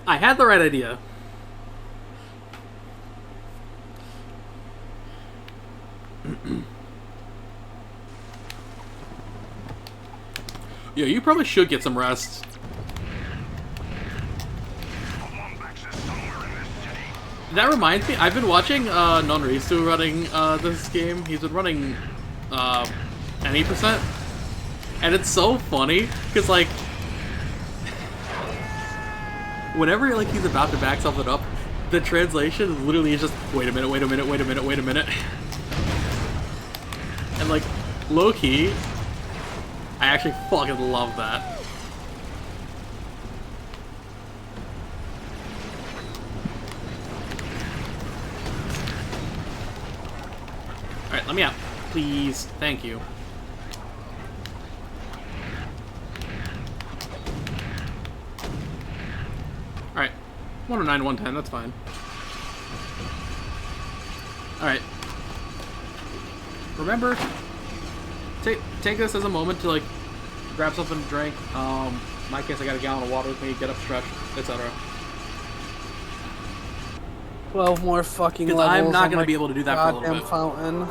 I had the right idea. Yeah, you probably should get some rest. That reminds me, I've been watching Nonrisu running this game. He's been running any percent. And it's so funny, because like whenever like he's about to back something up, the translation is literally just wait a minute, wait a minute, wait a minute, wait a minute. And like low key, I actually fucking love that. Alright, let me out. Please. Thank you. Alright. 109, 110, that's fine. Alright. Remember, take this as a moment to, like, grab something to drink. In my case, I got a gallon of water with me, get up, stretch, etc. 12 more fucking Because levels. I'm not going on to be able to do that for a little goddamn bit. Fountain.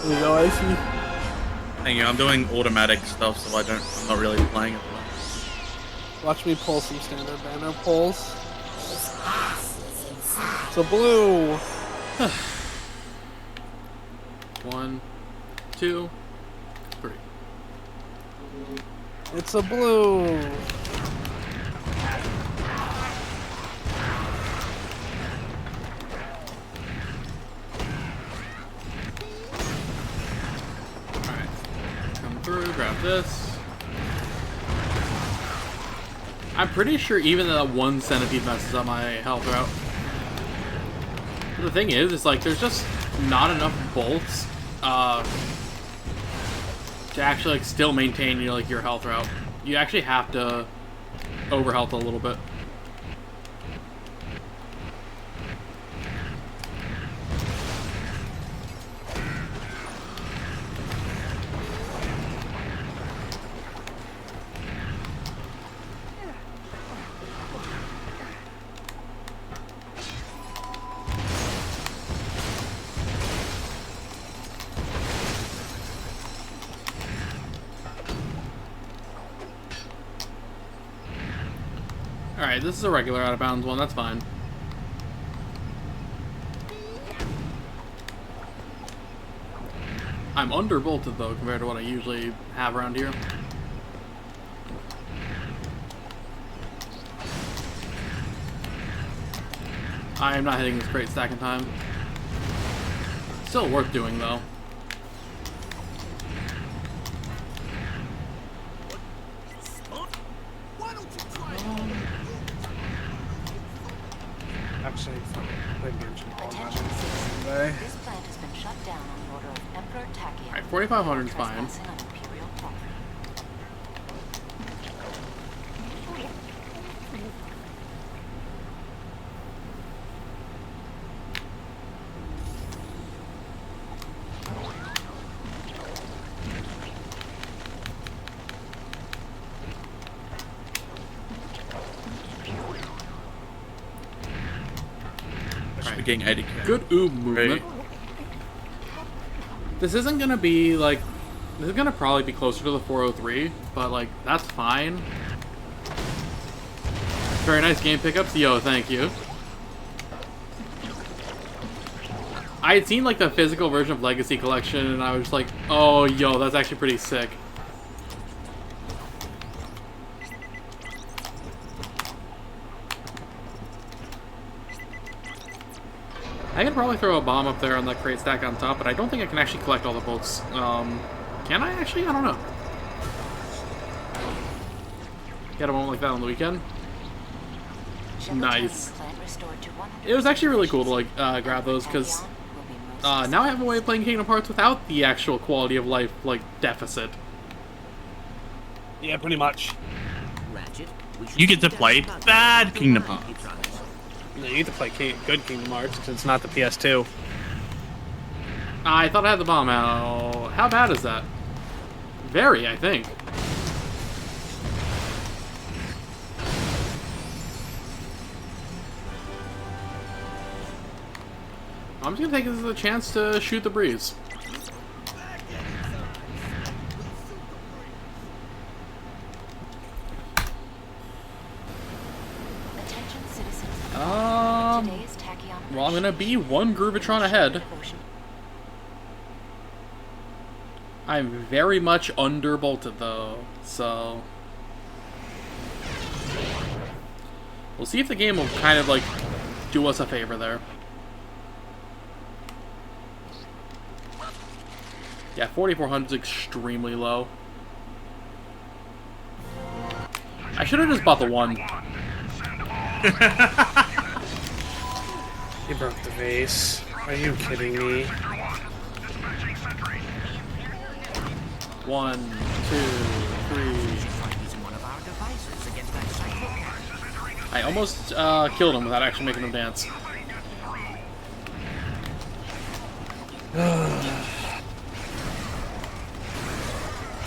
There you go, Icy. Thank you. I'm doing automatic stuff, so I'm not really playing it. Watch me pull some standard banner pulls. It's a blue. 1, 2, 3. It's a blue. Alright. Come through, grab this. I'm pretty sure even that one centipede messes up my health route. But the thing is like there's just not enough bolts to actually like still maintain your health route. You actually have to overhealth a little bit. Alright, this is a regular out of bounds one, that's fine. I'm underbolted though compared to what I usually have around here. I am not hitting this crate stack in time. Still worth doing though. Actually, Attention citizens. This plant has been shut down on the order of Emperor Tachyon. Alright, 4,500 is fine. Trespassing on Imperial property. Getting 80k. Good oob movement. This isn't gonna be like, this is gonna probably be closer to the 403, but like that's fine. Very nice game pickups, yo, thank you. I had seen like the physical version of Legacy Collection, and I was just like, oh, yo, that's actually pretty sick. I could probably throw a bomb up there on the crate stack on top, but I don't think I can actually collect all the bolts. Can I actually? I don't know. Get a moment like that on the weekend. Nice. It was actually really cool to like grab those because now I have a way of playing Kingdom Hearts without the actual quality of life like deficit. yeah, pretty much. Ratchet, You get to play bad Kingdom Hearts. No, you get to play good Kingdom Hearts because it's not the PS2. I thought I had the bomb. How bad is that? Very, I think. I'm just gonna take this as a chance to shoot the breeze. Attention citizens. Um, Today's tachyon. Well, I'm gonna be one Groovitron ahead. I'm very much underbolted though, so we'll see if the game will kind of like do us a favor there. Yeah, 4,400 is extremely low. I should have just bought the one. You broke the vase. Are you kidding me? 1, 2, 3. I almost killed him without actually making him dance.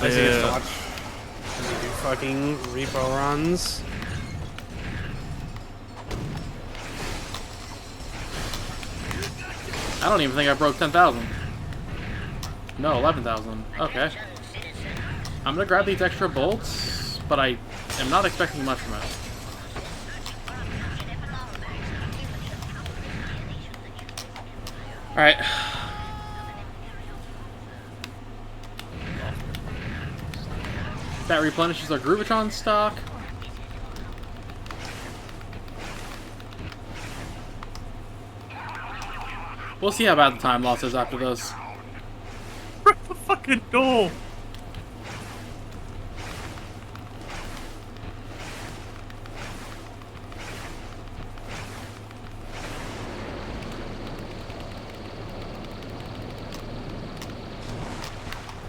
I see you watch. You do fucking repo runs. I don't even think I broke 10,000. No, 11,000. Okay. I'm gonna grab these extra bolts, but I am not expecting much from it. Alright. That replenishes our Groovitron stock. We'll see how bad the time loss is after this. Break the fucking door!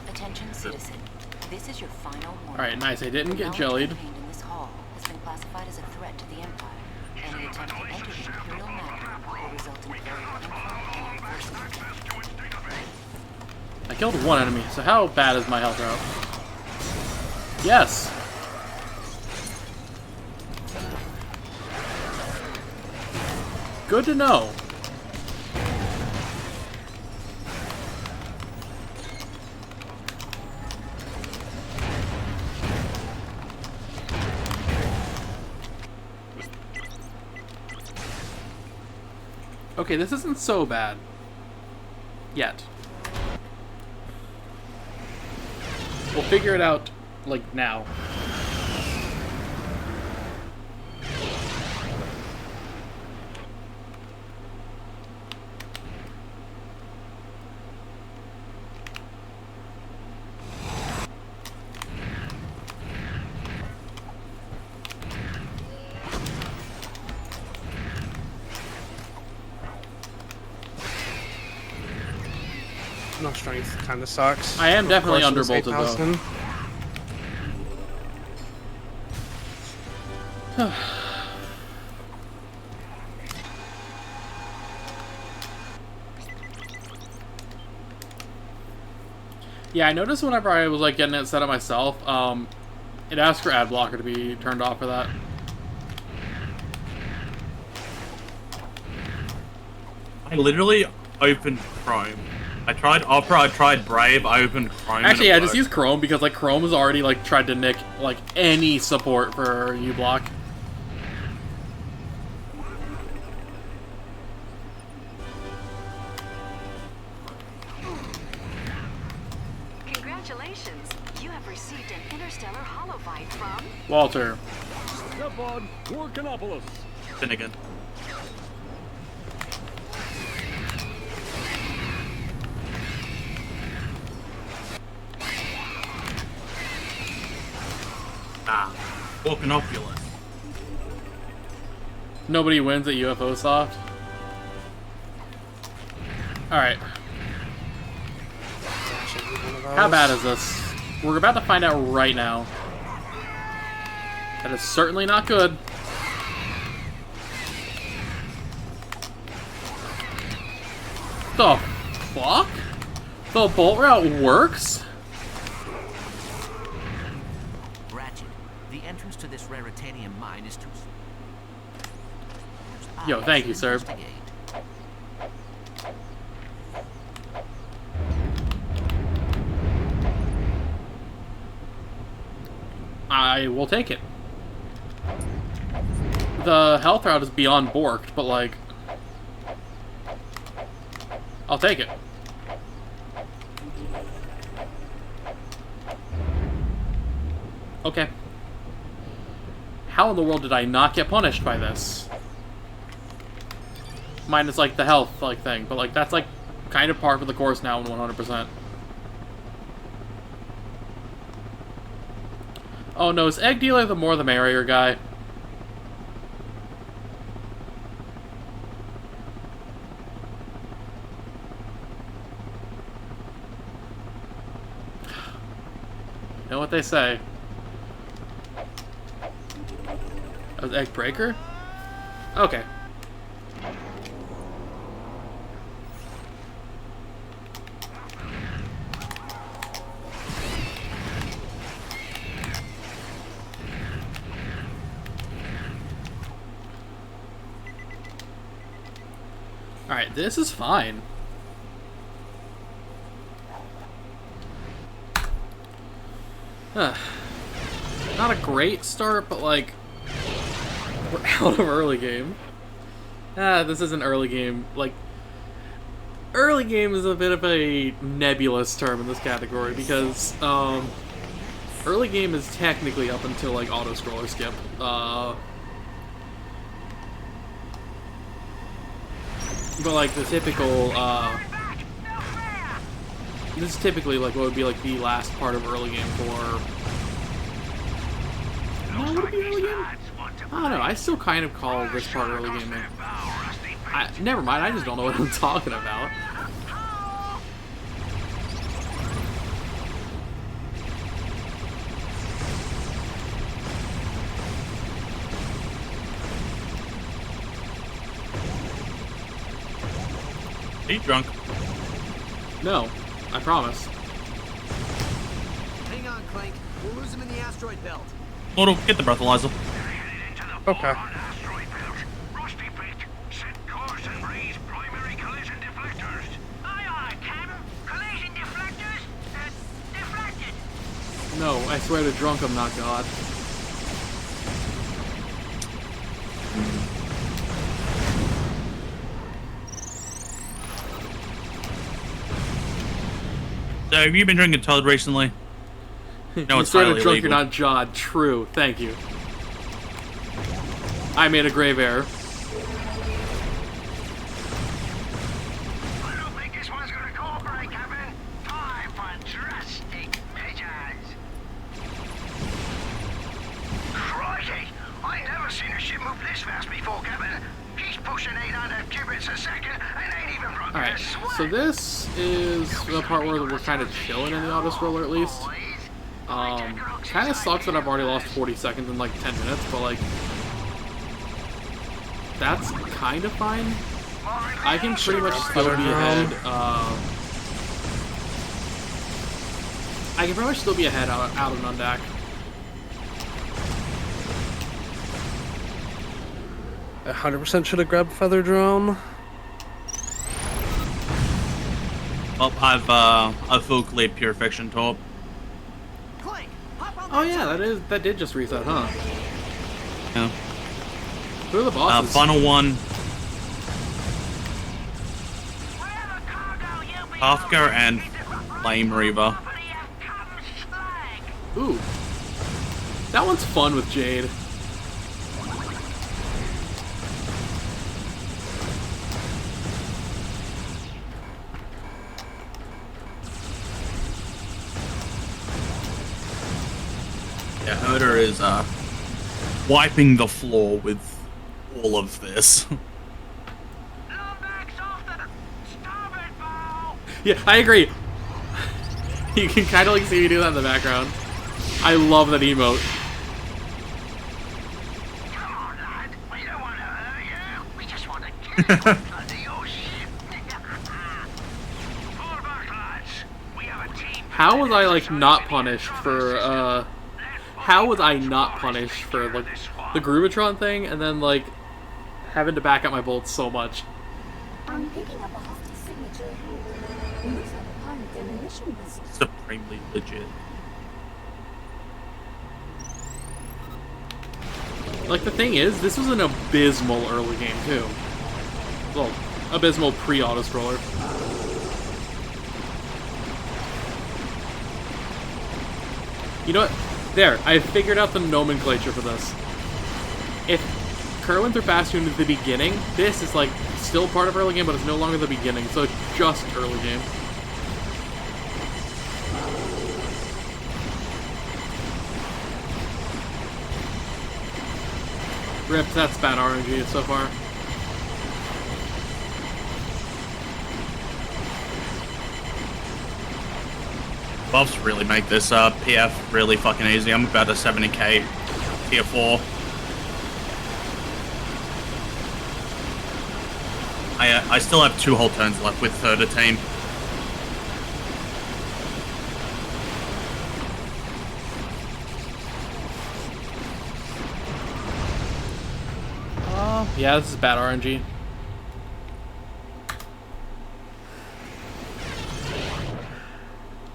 Attention citizen. This is your final warning. Alright, nice. I didn't The get knowledge jellied. contained in this hall has been classified as a threat to the Empire. Any attempt to enter the Imperial Magnet will result in very painful and irreversible damage. I killed one enemy, so how bad is my health route? Yes! Good to know. Okay, this isn't so bad. Yet. We'll figure it out, like, now. No strength kind of sucks. I am definitely Of course, it was underbolted, 8,000. though. Yeah, I noticed whenever I was like getting it set up myself, it asked for ad blocker to be turned off for that. I literally opened Chrome. After I tried Brave, I opened Chrome. Actually, yeah, I just used Chrome because like Chrome has already like tried to nick like any support for uBlock. Congratulations! You have received an interstellar holophyte from... Walter. Step on Gorkanopolis. Finnegan. Ah, Orcanopulus. Nobody wins at UFO Soft. Alright. Should be one of those. How bad is this? We're about to find out right now. That is certainly not good. The fuck? The bolt route works? Ratchet, the entrance to this raritanium mine is too small. Yo, thank you, sir. Investigate. I will take it. The health route is beyond borked, but like, I'll take it. Okay. How in the world did I not get punished by this? Minus like the health like thing, but like that's like kind of par for the course now in 100%. Oh no, is egg dealer the more the merrier guy? You know what they say. Oh, egg breaker? Okay. Alright, this is fine. Not a great start, but like, we're out of early game. This isn't early game. Like, early game is a bit of a nebulous term in this category because early game is technically up until like auto scroller skip. But like the typical, this is typically like what would be like the last part of early game for. No, would it be early game? I don't know. I still kind of call this part early game. Never mind. I just don't know what I'm talking about. Are you drunk? No, I promise. Hang on, Clank. We'll lose him in the asteroid belt. Lord, get the breathalyzer. Okay. No, I swear to drunk I'm not God. So, have you been drinking Toad recently? No, it's swear to highly drunk illegal. you're not Jod. True. Thank you. I made a grave error. I don't think this one's gonna cooperate, Captain. Time for drastic measures. Crikey! I never seen a ship move this fast before, Captain. He's pushing 800 cubits a second and ain't even broken Alright, a sweat. so this is the part where we're kind of chilling in the auto-scroller at least. Kind of sucks that I've already lost 40 seconds in like 10 minutes, but like, that's kind of fine. I can pretty much still be ahead. I can pretty much still be ahead out of Nundak. I 100% should have grabbed Feather Drone. Well, I've full cleared Pure Fiction Torp. Clank, hop on Oh yeah, that did just reset, huh? Yeah. Who are the bosses? Final one. Kafka and Flame Reaver. Ooh. That one's fun with Jade. Yeah, Herder is wiping the floor with all of this. Yeah, I agree. You can kind of like see me do that in the background. I love that emote. Come on, lad. We don't want to hurt you. We just want to get under your ship. Fall back, lads. We have a team. How was I like not punished for how was I not punished for like the Groovatron thing and then like having to back up my bolts so much? I'm picking up a hostile signature. It looks like a pilot demolition vessel. Supremely legit. Like, the thing is, this was an abysmal early game, too. Well, abysmal pre-auto-scroller. You know what? There, I figured out the nomenclature for this. If Kerwin threw past you into the beginning, this is, like, still part of early game, but it's no longer the beginning, so it's just early game. Rip, that's bad RNG so far. Buffs really make this PF really fucking easy. I'm about a 70k tier 4. I still have 2 whole turns left with third team. Yeah, this is bad RNG.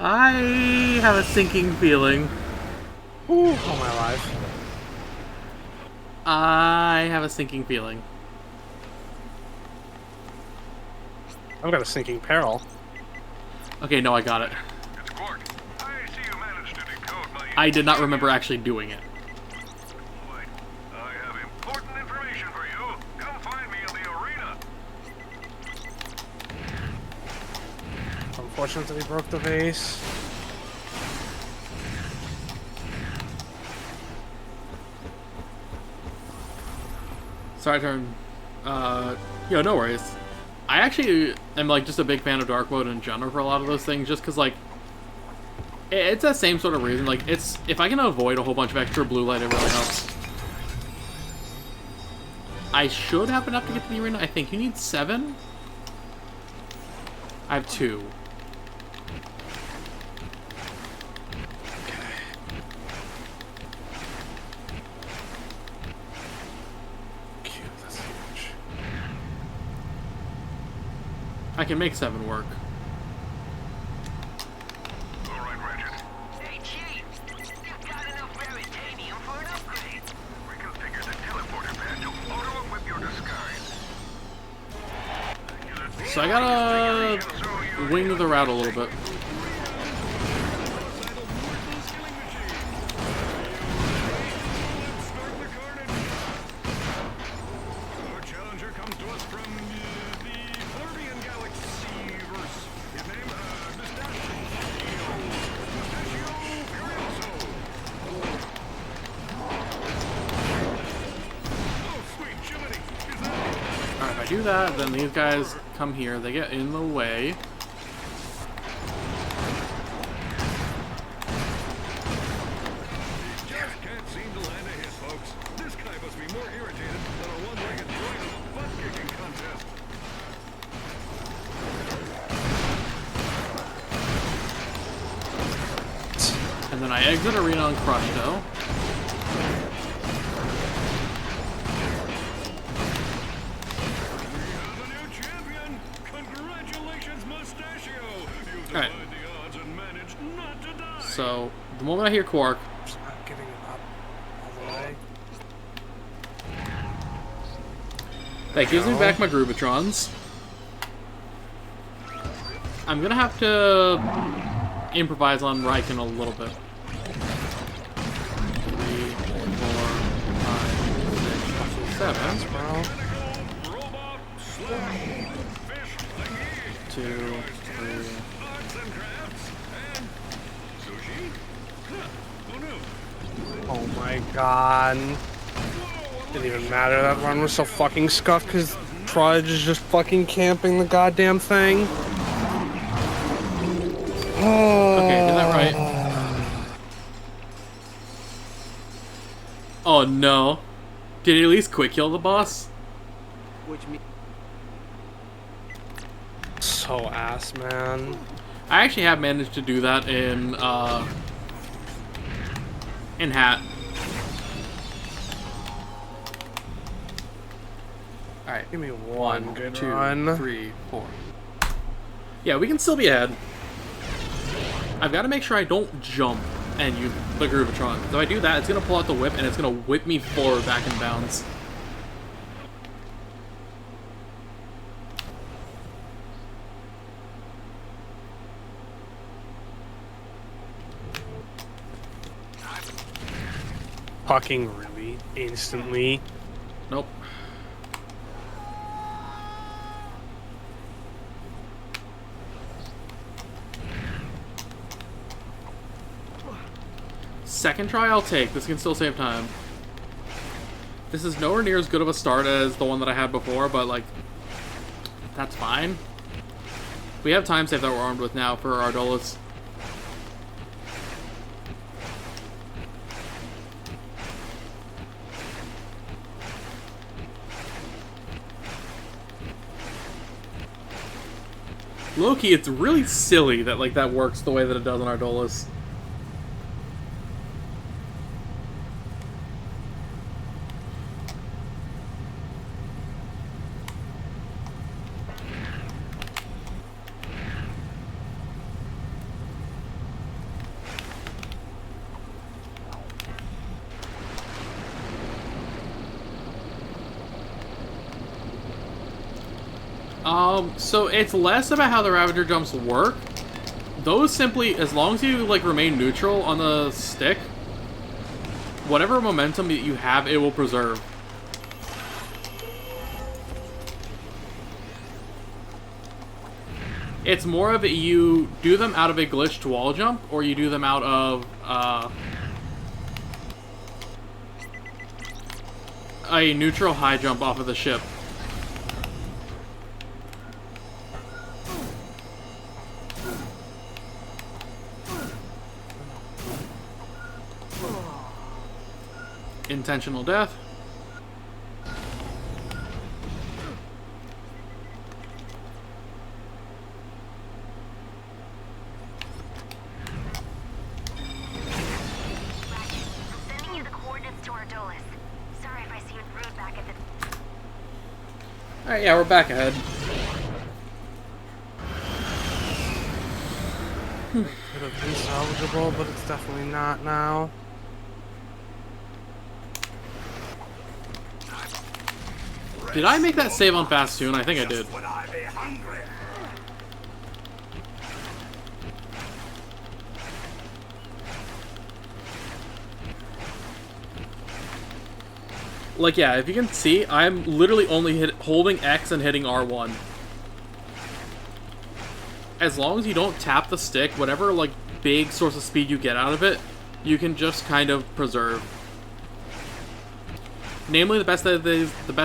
I have a sinking feeling. Ooh, all my life. I have a sinking feeling. I've got a sinking peril. Okay, no, I got it. It's Quark. I see you managed to decode my... I did not remember actually doing it. Wait, I have important information for you. Come find me in the arena. Unfortunate that he broke the vase. Sorry, turn. Yo, no worries. I actually am, like, just a big fan of dark mode in general for a lot of those things, just because, like, it's that same sort of reason. Like, it's, if I can avoid a whole bunch of extra blue light, it really helps. I should have enough to get to the arena. I think you need 7. I have 2. Cute, that's huge. I can make 7 work. All right, Ratchet. Hey, Chief. You've got enough veritanium for an upgrade. Reconfigure the teleporter pad to auto-equip your disguise. So I gotta wing the route a little bit. Our challenger comes to us from the Flurbian Galaxy verse. His name, Mustachio Furioso. Oh, sweet Jiminy. Is that... Alright, if I do that, then these guys come here. They get in the way. Just can't seem to land a hit, folks. This guy must be more irritated than a one-legged droid in a butt-kicking contest. And then I exit arena on Crush, though. We have a new champion! Congratulations, Mustachio! You've Alright. defied the odds and managed not to die! So, the moment I hear Quark, Just not giving it up all the way. that gives me back my Groovatrons. I'm gonna have to improvise on Riken a little bit. 3, 4, 5, 6, 7. Well, Robot, slash, fish, thingy, 2, 3. arts and crafts, and sushi? Huh, who knew? oh my god. Didn't even matter. That run was so fucking scuffed because Trudge is just fucking camping the goddamn thing. Okay, did that right. Oh no. Did he at least quick kill the boss? So ass, man. I actually have managed to do that in Hat. Alright. Give me one good 2, run. 3, 4. Yeah, we can still be ahead. I've got to make sure I don't jump and use the Groovatron. So if I do that, it's going to pull out the whip, and it's going to whip me forward back in bounds. Fucking really? Instantly? Nope. Second try I'll take. This can still save time. This is nowhere near as good of a start as the one that I had before, but like, that's fine. We have time save that we're armed with now for our Ardolus. Low-key, it's really silly that like that works the way that it does on Ardolus. So it's less about how the Ravager jumps work. Those simply, as long as you like remain neutral on the stick, whatever momentum that you have, it will preserve. It's more of you do them out of a glitched wall jump, or you do them out of a neutral high jump off of the ship. Intentional death. Sending you the coordinates to Ardolus. Sorry if I seemed rude back at the... Alright, yeah, we're back ahead. Could have been salvageable, but it's definitely not now. Did I make that save on fast tune? I think I did. Like, yeah, if you can see, I'm literally only holding X and hitting R1. As long as you don't tap the stick, whatever, like, big source of speed you get out of it, you can just kind of preserve. Namely, the best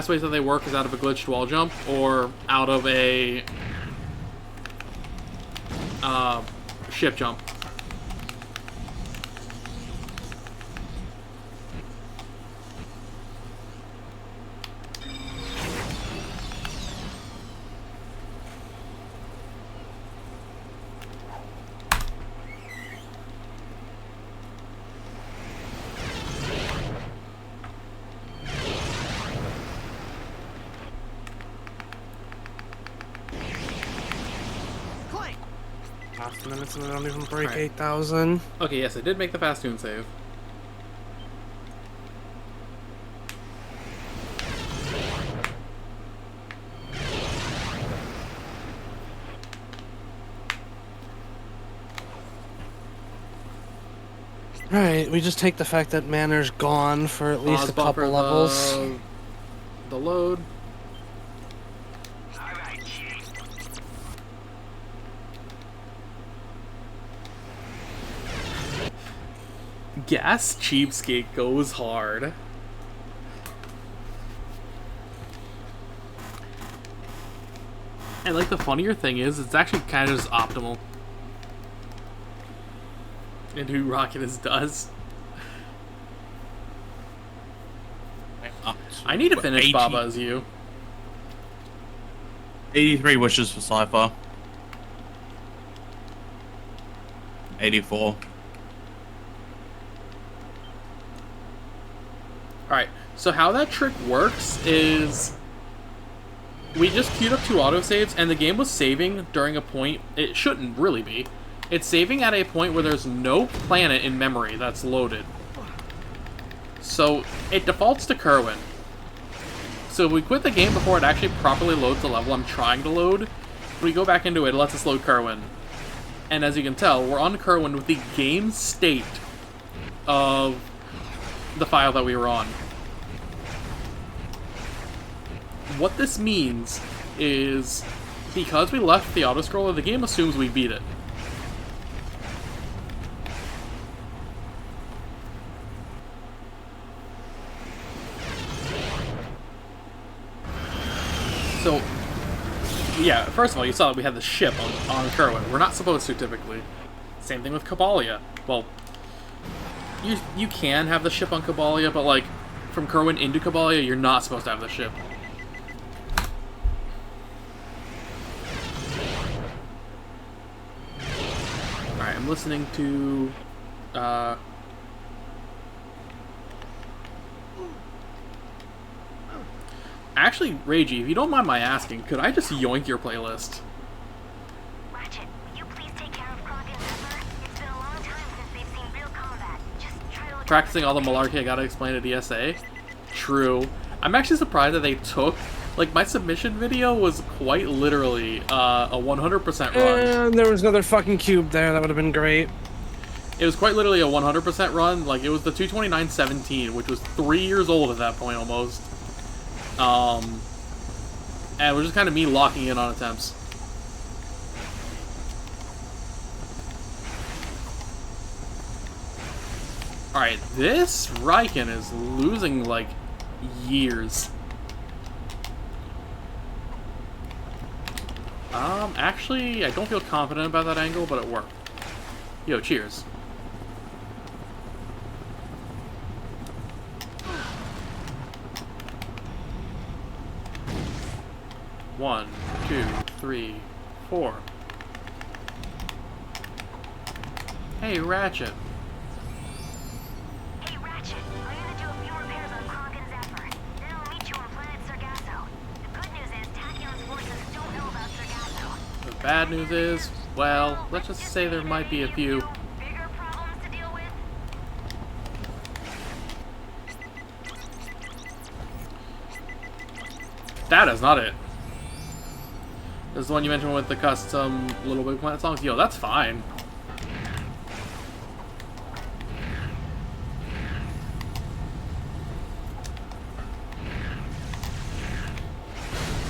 ways that they work is out of a glitched wall jump or out of a ship jump. Half minutes and I don't even break Right. 8,000. Okay, yes, I did make the fast tune save. Right, we just take the fact that Manor's gone for at least Pause a couple buffer levels. the load. Alright, Chief. Gas Cheapskate goes hard. And like the funnier thing is, it's actually kind of just optimal. And who Rocket is does. I need to finish 80 Baba as you. 83 wishes for Cypher. 84. Alright, so how that trick works is we just queued up 2 autosaves and the game was saving during a point, it shouldn't really be, It's saving at a point where there's no planet in memory that's loaded. So it defaults to Kerwin. So if we quit the game before it actually properly loads the level I'm trying to load, when we go back into it, it lets us load Kerwin. And as you can tell, we're on Kerwin with the game state of the file that we were on. What this means is, because we left the autoscroller, the game assumes we beat it. So, yeah, first of all, you saw that we had the ship on Kerwin. We're not supposed to, typically. Same thing with Kabalia. Well, you can have the ship on Kabalia, but, like, from Kerwin into Kabalia, you're not supposed to have the ship. Alright, I'm listening to, Actually, Reiji, if you don't mind my asking, could I just yoink your playlist? Ratchet, will you please take care of Clank and Zephyr? It's been a long time since they've seen real combat. Just try to... Practicing all the malarkey I gotta explain at ESA? True. I'm actually surprised that they took... Like, my submission video was quite literally a 100% run. And there was another fucking cube there. That would have been great. It was quite literally a 100% run. Like, it was the 229.17, which was 3 years old at that point, almost. And it was just kind of me locking in on attempts. Alright, this Riken is losing, like, years. Actually, I don't feel confident about that angle, but it worked. Yo, cheers. One, two, three, four. Hey, Ratchet. Hey, Ratchet, I'm gonna do a few repairs on Clank and Zephyr. Then I'll meet you on planet Sargasso. The good news is Tachyon's forces don't know about Sargasso. The bad news is, well, let's just say there might be a few. Bigger problems to deal with? That is not it. This is the one you mentioned with the custom Little Big Planet songs. Yo, that's fine.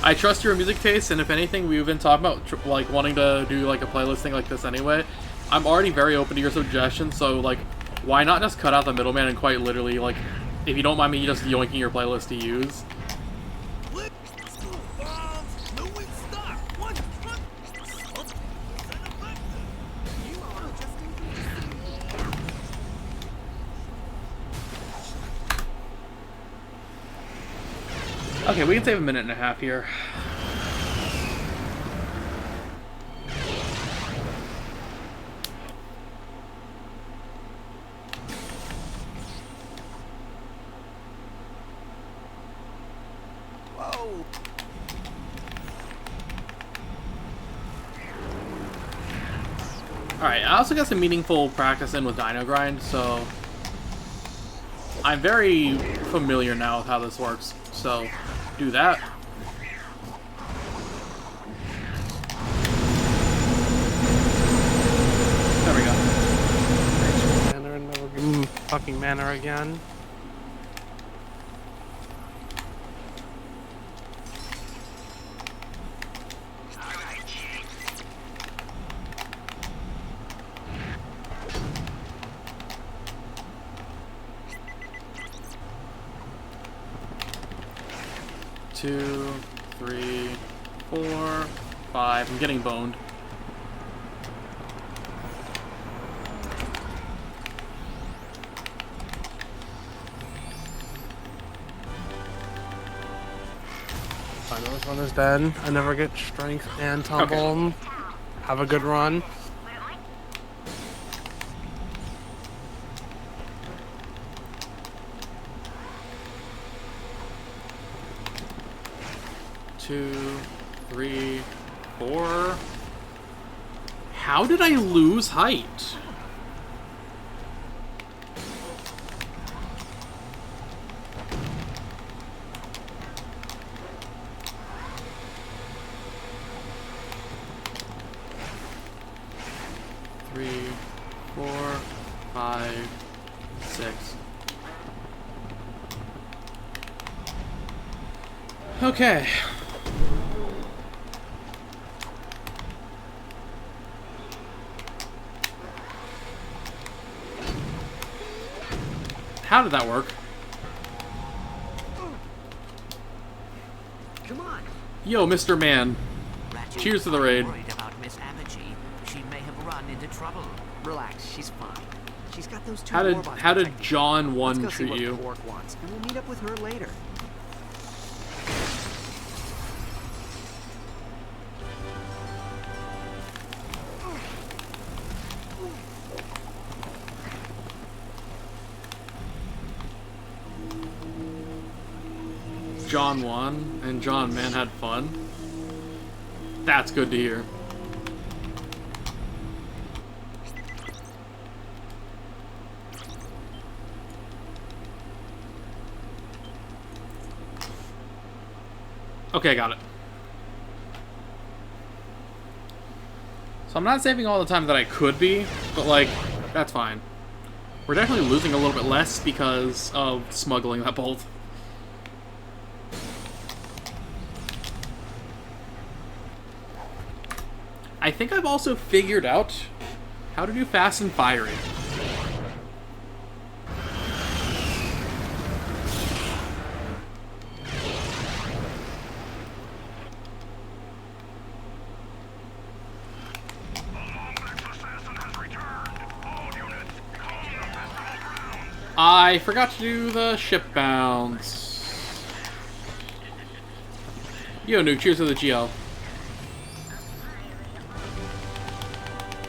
I trust your music taste, and if anything, we've been talking about like wanting to do like a playlist thing like this anyway. I'm already very open to your suggestions, so like, why not just cut out the middleman and quite literally, like, if you don't mind me just yoinking your playlist to use. Okay, we can save a minute and a half here. Whoa! Alright, I also got some meaningful practice in with Dino Grind, so I'm very familiar now with how this works. So, do that. There we go. Manor and never give him fucking manor again. Two, three, four, five. I'm getting boned. I know this one is dead. I never get strength and tumble. Okay. Have a good run. Two, three, four. How did I lose height? Three, 4, 5, 6. Okay. How did that work? Come on. Yo, Mr. Man. Ratchet, Cheers to the raid. I'm worried about Miss Apogee. She may have run into trouble. Relax, she's fine. She's got those two How did robots how did protecting her. John Let's 1 go see treat what you? Quark wants, and we'll meet up with her later. John won and John Man had fun. That's good to hear. Okay, got it. So I'm not saving all the time that I could be, but like, that's fine. We're definitely losing a little bit less because of smuggling that bolt. I think I've also figured out how to do fast and fiery. I forgot to do the ship bounce. Yo, Nuke, cheers to the GL.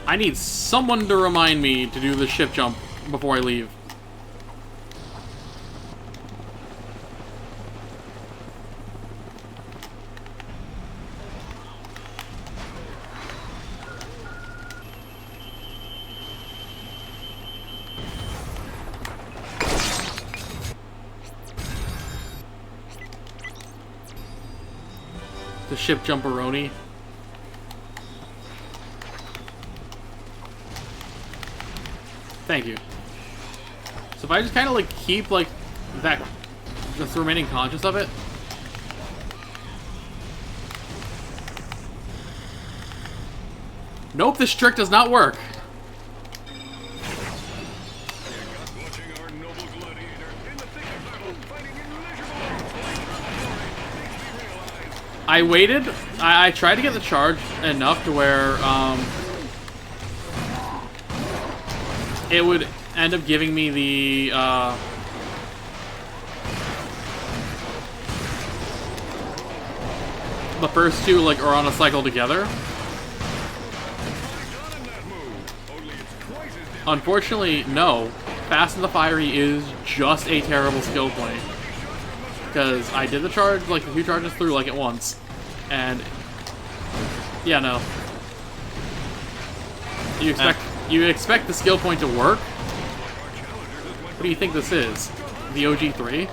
I need someone to remind me to do the ship jump before I leave. The ship jumperoni. Thank you. So if I just kind of like keep like that, just remaining conscious of it. Nope, this trick does not work. Watching our noble gladiator in the thick of battle, fighting immeasurable odds. I waited. I tried to get the charge enough to where it would end up giving me the first two like are on a cycle together. Unfortunately, no. Fast and the Fiery is just a terrible skill point. Because I did the charge, like the 2 charges through like at once. And yeah, no. You expect the skill point to work? What do you think this is? The OG3?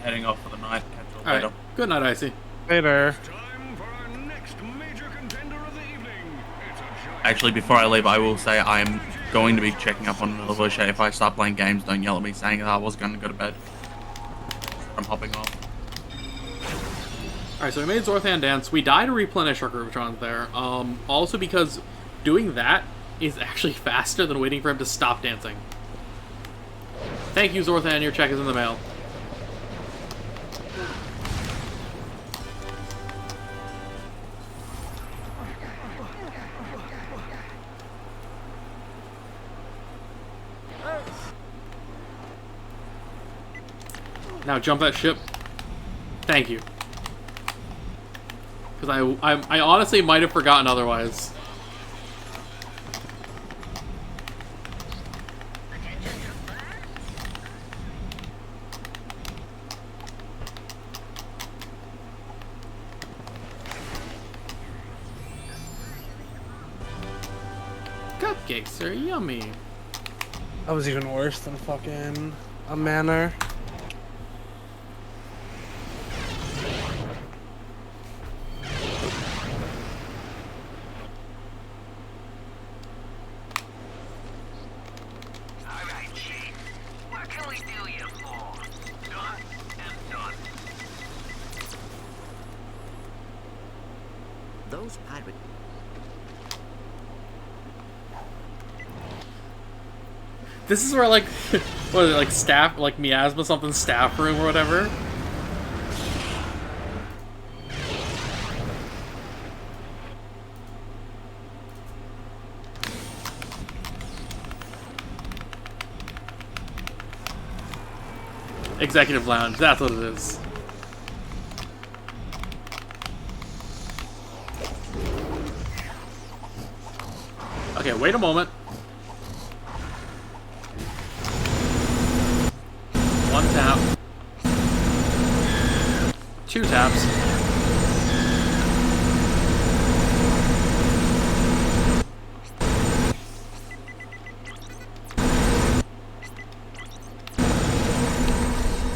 Heading off for the night. Catch you all Alright. later. Good night, Icy. Later. Time for our next major contender of the evening. It's a giant Actually, before I leave, I will say I am going to be checking up on Militia. If I start playing games, don't yell at me saying that I was going to go to bed. I'm hopping off. Alright, so we made Zorthan dance. We died to replenish our Groovtrons there. Also because doing that is actually faster than waiting for him to stop dancing. Thank you, Zorthan. Your check is in the mail. Now jump that ship. Thank you. Because I honestly might have forgotten otherwise. cupcakes are yummy. That was even worse than fucking a manor. Alright, Chief. What can we do you for? Done and done. Those pirate... This is where, like, what is it, like, staff, like, miasma something staff room or whatever? Executive Lounge, that's what it is. Okay, wait a moment. One tap. 2 taps.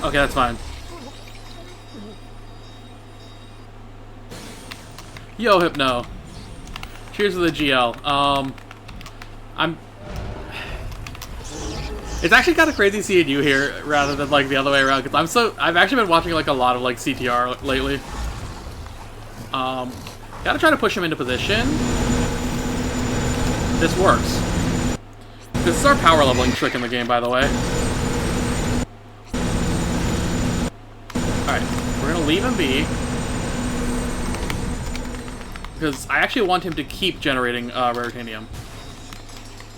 Okay, that's fine. Yo, Hypno. Cheers to the GL. It's actually kind of crazy seeing you here rather than like the other way around because I've actually been watching like a lot of like CTR lately. Gotta try to push him into position. This works. This is our power leveling trick in the game, by the way. Alright, we're gonna leave him be. Because I actually want him to keep generating Raritanium.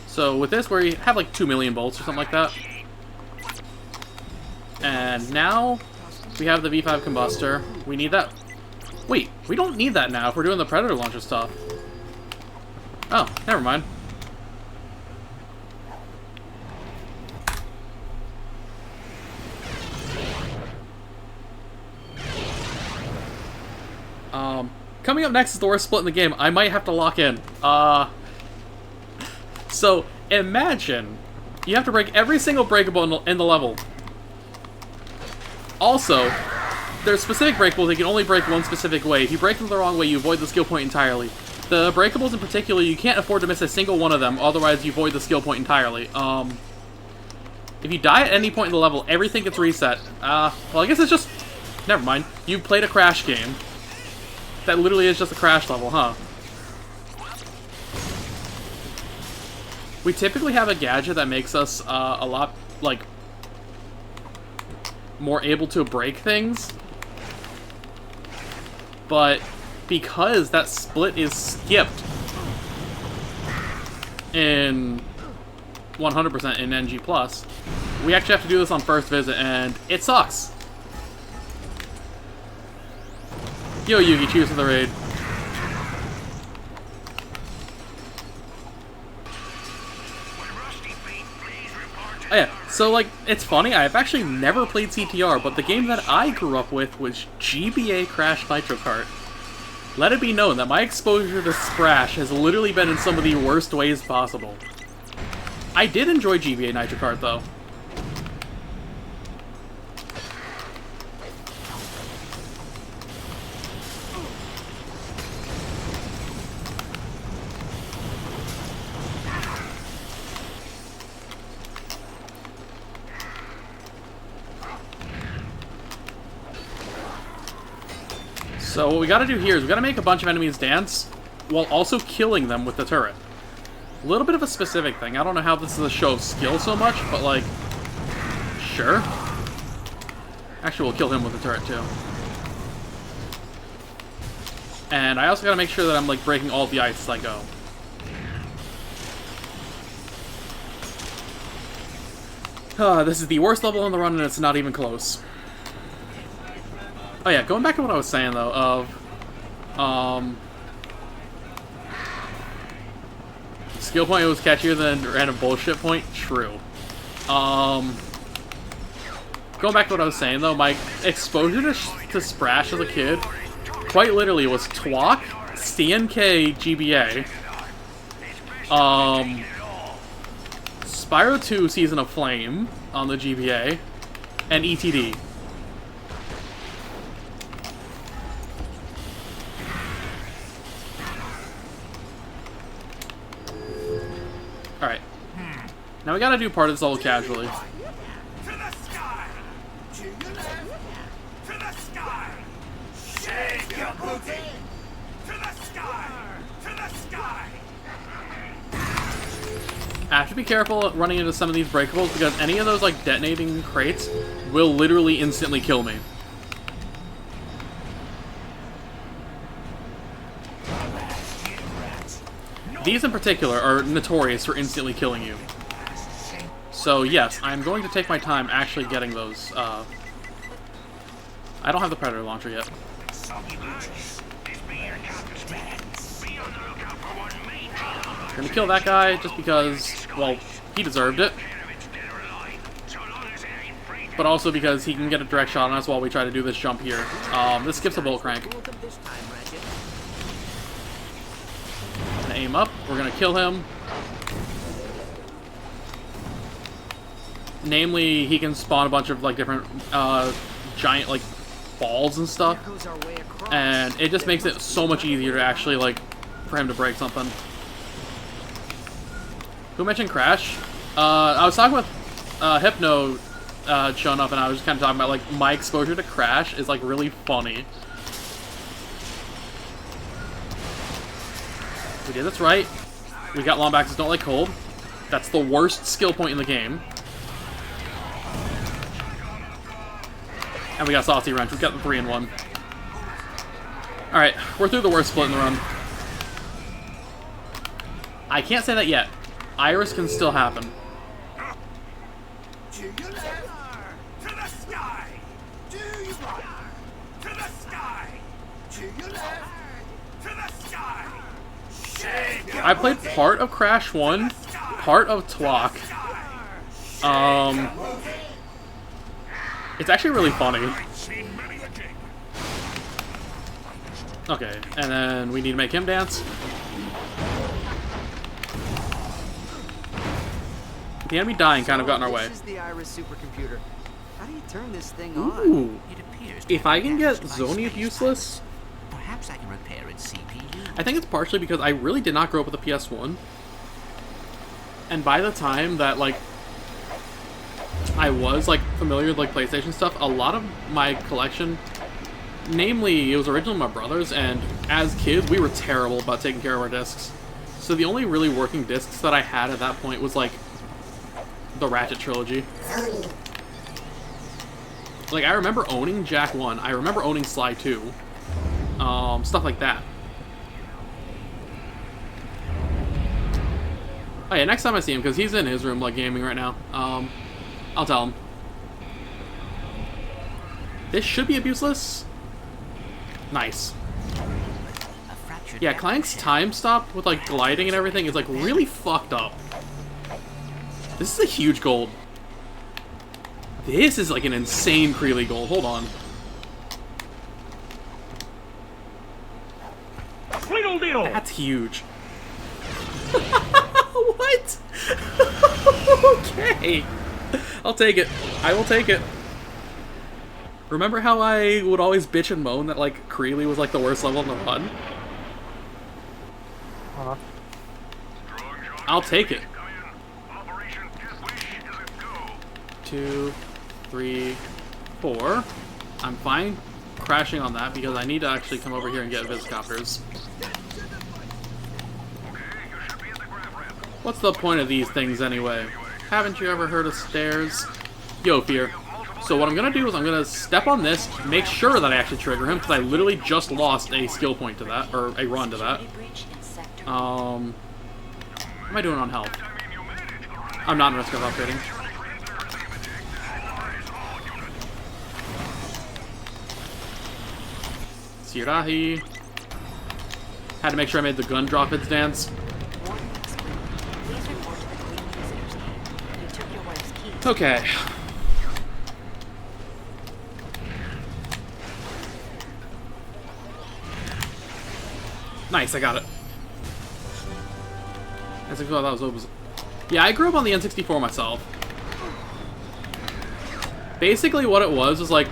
So with this, we have like 2 million bolts or something like that. And now we have the V5 combustor. We need that. Wait, we don't need that now if we're doing the Predator launcher stuff. Oh, never mind. Coming up next is the worst split in the game. I might have to lock in. So, imagine you have to break every single breakable in the level. Also, there's specific breakables that you can only break one specific way. If you break them the wrong way, you avoid the skill point entirely. The breakables in particular, you can't afford to miss a single one of them, otherwise you void the skill point entirely. If you die at any point in the level, everything gets reset. Well, I guess it's just... Never mind. You played a Crash game. That literally is just a Crash level, huh? We typically have a gadget that makes us a lot, like, more able to break things. But because that split is skipped in 100% in NG+, we actually have to do this on first visit, and it sucks. Yo, Yugi, cheers for the raid. Oh yeah, so like, it's funny, I've actually never played CTR, but the game that I grew up with was GBA Crash Nitro Kart. Let it be known that my exposure to Sprash has literally been in some of the worst ways possible. I did enjoy GBA Nitro Kart though. So what we gotta do here is we gotta make a bunch of enemies dance, while also killing them with the turret. A little bit of a specific thing. I don't know how this is a show of skill so much, but like, sure. Actually, we'll kill him with the turret too. And I also gotta make sure that I'm like breaking all the ice as I go. This is the worst level on the run, and it's not even close. Oh yeah, going back to what I was saying though, of skill point was catchier than random bullshit point. True. Going back to what I was saying though, my exposure to Sprash as a kid, quite literally, was Twok, CNK, GBA, Spyro 2 Season of Flame on the GBA, and ETD. Alright. Now we gotta do part of this level casually. To the sky! To your left! To the sky! Shake your booty! To the sky! To the sky! I have to be careful running into some of these breakables because any of those like detonating crates will literally instantly kill me. These in particular are notorious for instantly killing you. So yes, I'm going to take my time actually getting those. I don't have the Predator launcher yet. Gonna kill that guy just because, well, he deserved it. But also because he can get a direct shot on us while we try to do this jump here. This skips a bolt crank. Gonna aim up. We're gonna kill him. Namely, he can spawn a bunch of like different giant like balls and stuff, and it just makes it so much easier to actually like for him to break something. Who mentioned Crash? I was talking with Hypno showing up, and I was kind of talking about like my exposure to Crash is like really funny. We did this right. We got Lombaxes don't like cold. That's the worst skill point in the game. And we got Saucy Wrench. We've got the 3-in-1. Alright, we're through the worst split in the run. I can't say that yet. Iris can still happen. To your left! To the sky! To your right! To the sky! To your left! To the sky! Shake your I played part of Crash 1, part of Twok. It's actually really funny. Okay, and then we need to make him dance. The enemy dying kind of got in our way. This is the Iris supercomputer. How do you turn this thing on? Ooh. It appears to If I be can get damaged by Zoniath space useless, travel. Perhaps I can repair its CPU. I think it's partially because I really did not grow up with a PS1. And by the time that, like, I was, like, familiar with, like, PlayStation stuff, a lot of my collection, namely, it was originally my brother's, and as kids, we were terrible about taking care of our discs. So the only really working discs that I had at that point was, like, the Ratchet trilogy. Like, I remember owning Jack 1, I remember owning Sly 2, stuff like that. Oh yeah, next time I see him, because he's in his room, like, gaming right now, I'll tell him. This should be abuseless. Nice. Yeah, Clank's time stop with, like, gliding and everything is, like, really fucked up. This is a huge gold. This is, like, an insane Creeley gold. Hold on. That's huge. What? Okay. I'll take it. I will take it. Remember how I would always bitch and moan that, like, Creeley was, like, the worst level in the run? I'll take it. 2, 3, 4. I'm fine crashing on that because I need to actually come over here and get Viscopters. What's the point of these things anyway? Haven't you ever heard of stairs? Yo, Fear. So what I'm gonna do is I'm gonna step on this, make sure that I actually trigger him, because I literally just lost a skill point to that, or a run to that. What am I doing on health? I'm not in risk of upgrading. Sirahi. Had to make sure I made the gun drop its dance. Okay. Nice, I got it. I think that was Yeah, I grew up on the N64 myself. Basically what it was like,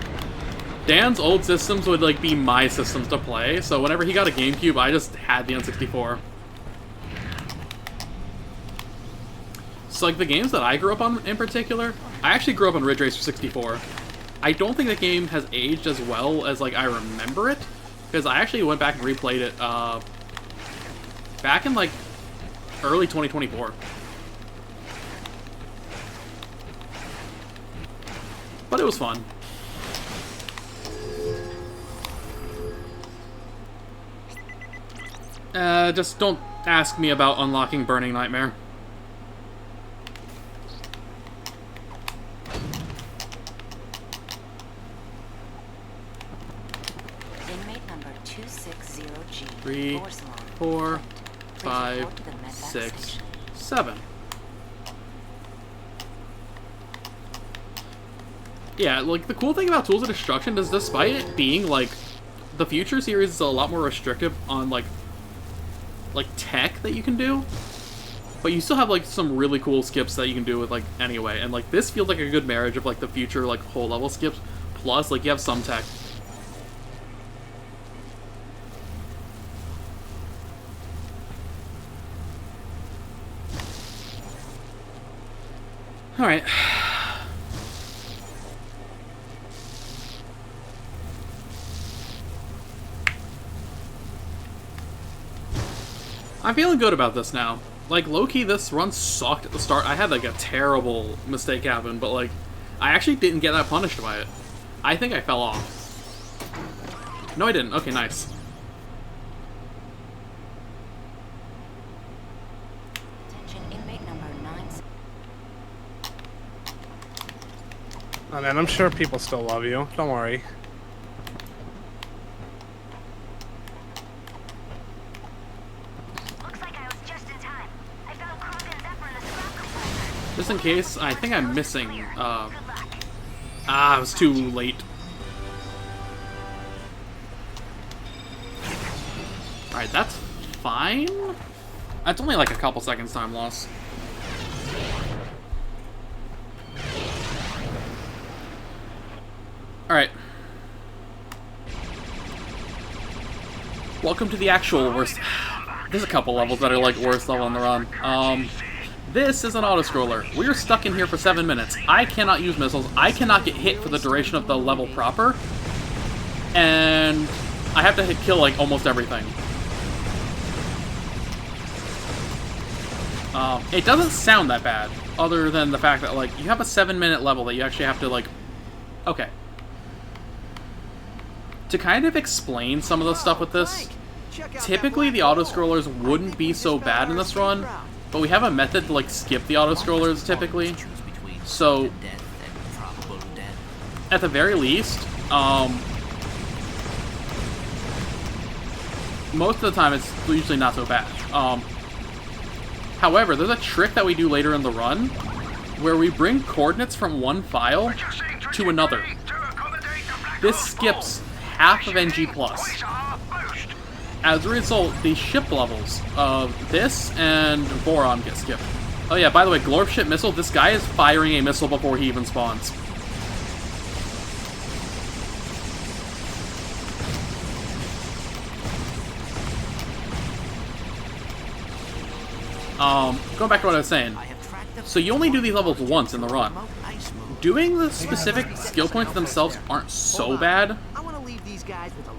Dan's old systems would like be my systems to play, so whenever he got a GameCube, I just had the N64. So like the games that I grew up on in particular, I actually grew up on Ridge Racer 64. I don't think the game has aged as well as like I remember it, because I actually went back and replayed it back in like early 2024. But it was fun. Just don't ask me about unlocking Burning Nightmare. Inmate number 260G. 3, 4, 5, 6, 7. Yeah, like, the cool thing about Tools of Destruction is despite it being, like, the Future series is a lot more restrictive on, like tech that you can do, but you still have, like, some really cool skips that you can do with, like, anyway, and, like, this feels like a good marriage of, like, the Future, like, whole level skips, plus, like, you have some tech. Alright. I'm feeling good about this now. Like, low-key, this run sucked at the start. I had, like, a terrible mistake happen, but, like, I actually didn't get that punished by it. I think I fell off. No, I didn't. Okay, nice. Attention, inmate number 9. Oh man, I'm sure people still love you. Don't worry. Just in case, I think I'm missing, it was too late. Alright, that's fine. That's only like a couple seconds time loss. Alright. Welcome to the actual worst. There's a couple levels that are like worst level in the run. This is an auto-scroller. We're stuck in here for 7 minutes. I cannot use missiles. I cannot get hit for the duration of the level proper. And I have to kill, like, almost everything. It doesn't sound that bad, other than the fact that, like, you have a 7-minute level that you actually have to, like... Okay. To kind of explain some of the stuff with this, typically the auto-scrollers wouldn't be so bad in this run, but we have a method to, like, skip the auto-scrollers, typically. So, at the very least, most of the time it's usually not so bad. However, there's a trick that we do later in the run, where we bring coordinates from one file to another. This skips half of NG+. As a result, the ship levels of this and Boron get skipped. Oh yeah, by the way, Glorp ship missile, this guy is firing a missile before he even spawns. Going back to what I was saying. So you only do these levels once in the run. Doing the specific skill points themselves aren't so bad.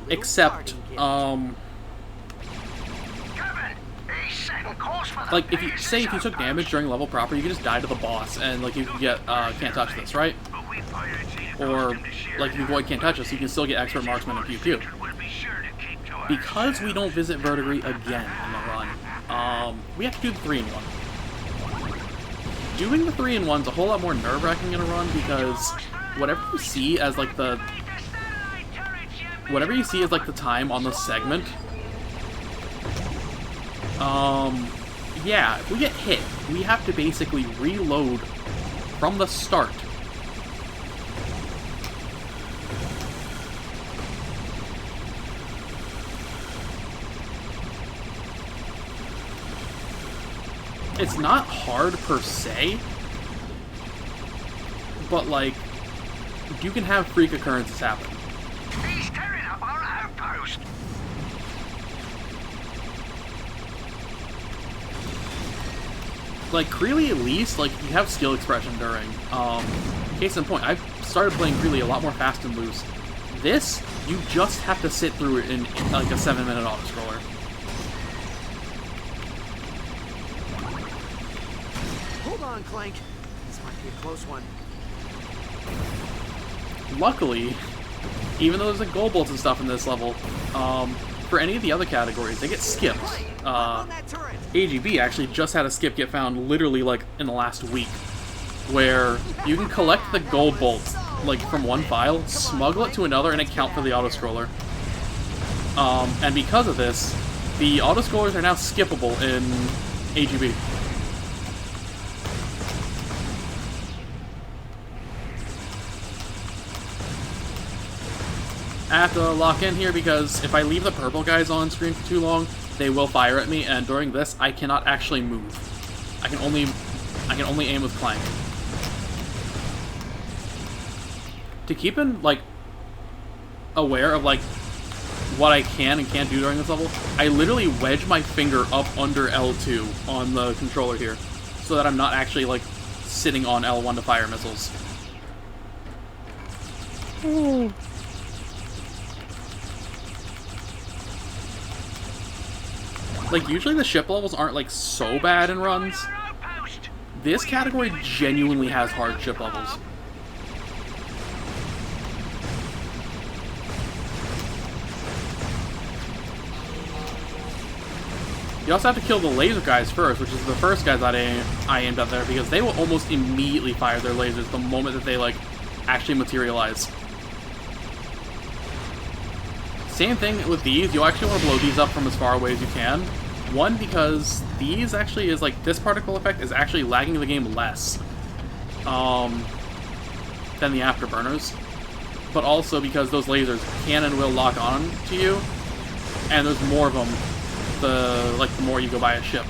Except, like, if you say if you took damage during level proper, you can just die to the boss, and like you can get can't touch this, right? Or like if you avoid can't touch this, you can still get expert marksman and pew pew. Because we don't visit Verdigris again in the run, we have to do the 3-in-1. Doing the 3-in-1 is a whole lot more nerve-wracking in a run because whatever you see as like the time on the segment. Yeah, if we get hit, we have to basically reload from the start. it's not hard per se, but like you can have freak occurrences happen. He's tearing up our outpost. Like Creely, at least, like you have skill expression during. Case in point, I've started playing Creely a lot more fast and loose. This, you just have to sit through it in like a 7-minute auto-scroller. Hold on, Clank. This might be a close one. Luckily, even though there's like gold bolts and stuff in this level, for any of the other categories, they get skipped. On that turret. AGB actually just had a skip get found literally like in the last week, where you can collect the gold bolts like from one file, smuggle it to another, and account for the auto-scroller. And because of this, the auto-scrollers are now skippable in AGB. I have to lock in here because if I leave the purple guys on screen for too long, they will fire at me, and during this, I cannot actually move. I can only aim with Clank. To keep in, like, aware of, like, what I can and can't do during this level, I literally wedge my finger up under L2 on the controller here, so that I'm not actually, like, sitting on L1 to fire missiles. Like, usually the ship levels aren't, like, so bad in runs. This category genuinely has hard ship levels. You also have to kill the laser guys first, which is the first guys that I aimed at there, because they will almost immediately fire their lasers the moment that they, like, actually materialize. Same thing with these. You'll actually want to blow these up from as far away as you can. One, because these actually is, like, this particle effect is actually lagging the game less than the afterburners. But also because those lasers can and will lock on to you, and there's more of them the more you go by a ship.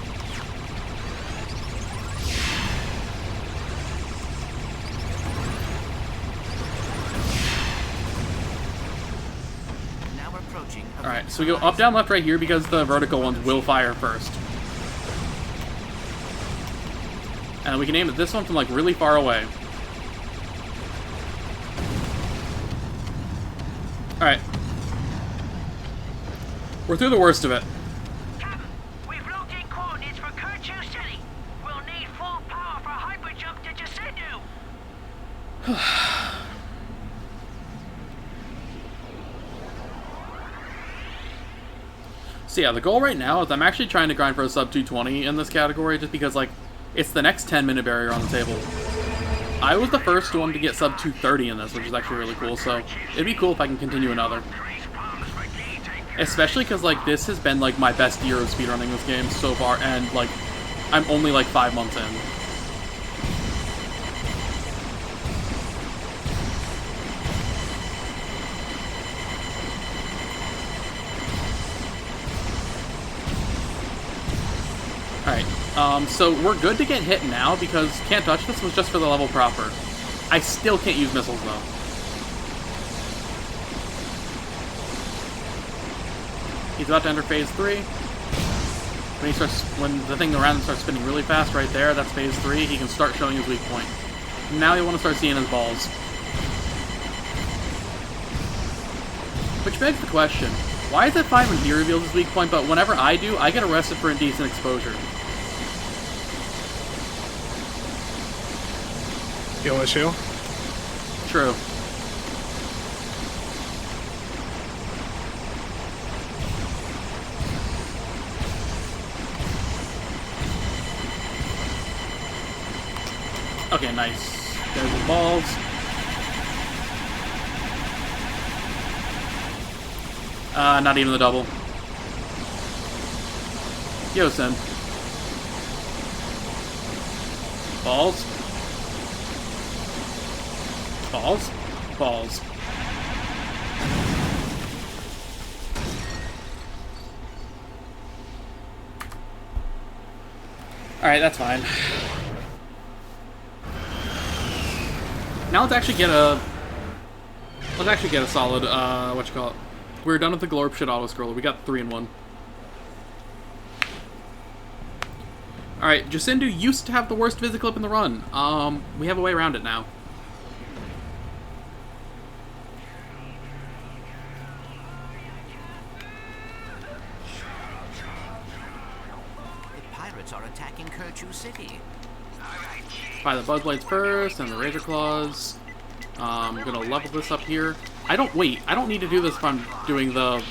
Alright, so we go up, down, left, right here because the vertical ones will fire first. And we can aim at this one from, like, really far away. Alright. We're through the worst of it. Captain, we've located coordinates for Kerchu City. We'll need full power for hyperjump to Jacindu. So yeah, the goal right now is I'm actually trying to grind for a sub 220 in this category just because, like, it's the next 10-minute barrier on the table. I was the first one to get sub 230 in this, which is actually really cool, so it'd be cool if I can continue another. Especially because, like, this has been, like, my best year of speedrunning this game so far, and, like, I'm only, like, 5 months in. Alright, so we're good to get hit now because Can't Touch This was just for the level proper. I still can't use missiles, though. He's about to enter phase 3. When the thing around him starts spinning really fast right there, that's phase 3, he can start showing his weak point. Now you want to start seeing his balls. Which begs the question, why is it fine when he reveals his weak point, but whenever I do, I get arrested for indecent exposure? Skill issue? True. Okay, nice. There's the balls. Not even the double. Yosin. Balls. Balls. Balls. Alright, that's fine. Now let's actually get a... Let's actually get a solid, whatchamacallit. We're done with the Glorp shit auto-scroller. We got 3 in 1. Alright, Jacindu used to have the worst Visiclip in the run. We have a way around it now. The pirates are attacking Kerchu City. Buy the Buzz Blades first, and the Razor Claws. I'm gonna level this up here. I don't need to do this if I'm doing the...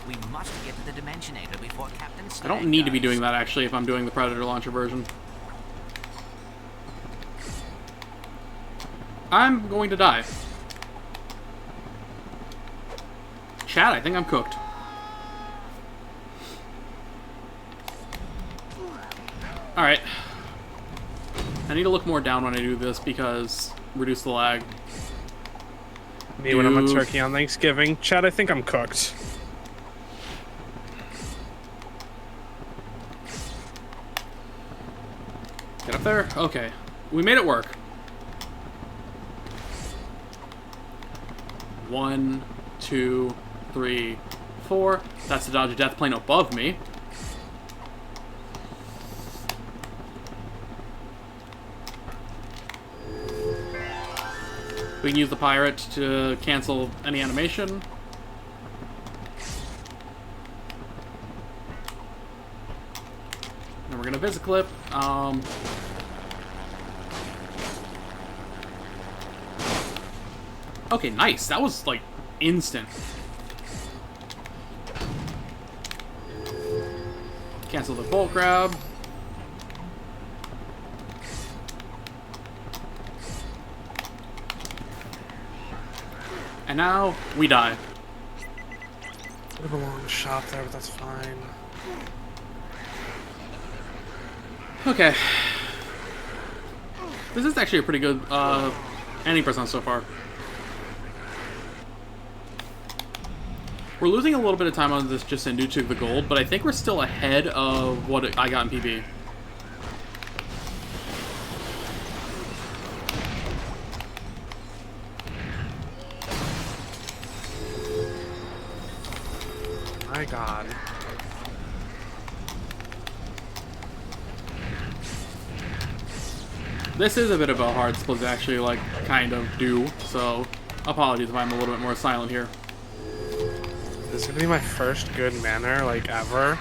We must get to the Dimensionator before Captain I Stag don't need to be does. doing that, actually, if I'm doing the Predator Launcher version. I'm going to die. Chat, I think I'm cooked. Alright. I need to look more down when I do this because reduce the lag. Me when I'm a turkey on Thanksgiving. Chad, I think I'm cooked. Get up there? Okay. We made it work. 1, 2, 3, 4. That's the dodge of death plane above me. We can use the pirate to cancel any animation. And we're gonna Visiclip. Okay, nice. That was like instant. Cancel the bolt grab. And now we die. Bit of a long shot there, but that's fine. Okay. This is actually a pretty good ending percent so far. We're losing a little bit of time on this Jacindu to the gold, but I think we're still ahead of what I got in PB. My God. This is a bit of a hard split to actually, like, kind of do, so apologies if I'm a little bit more silent here. This is gonna be my first good manner, like, ever.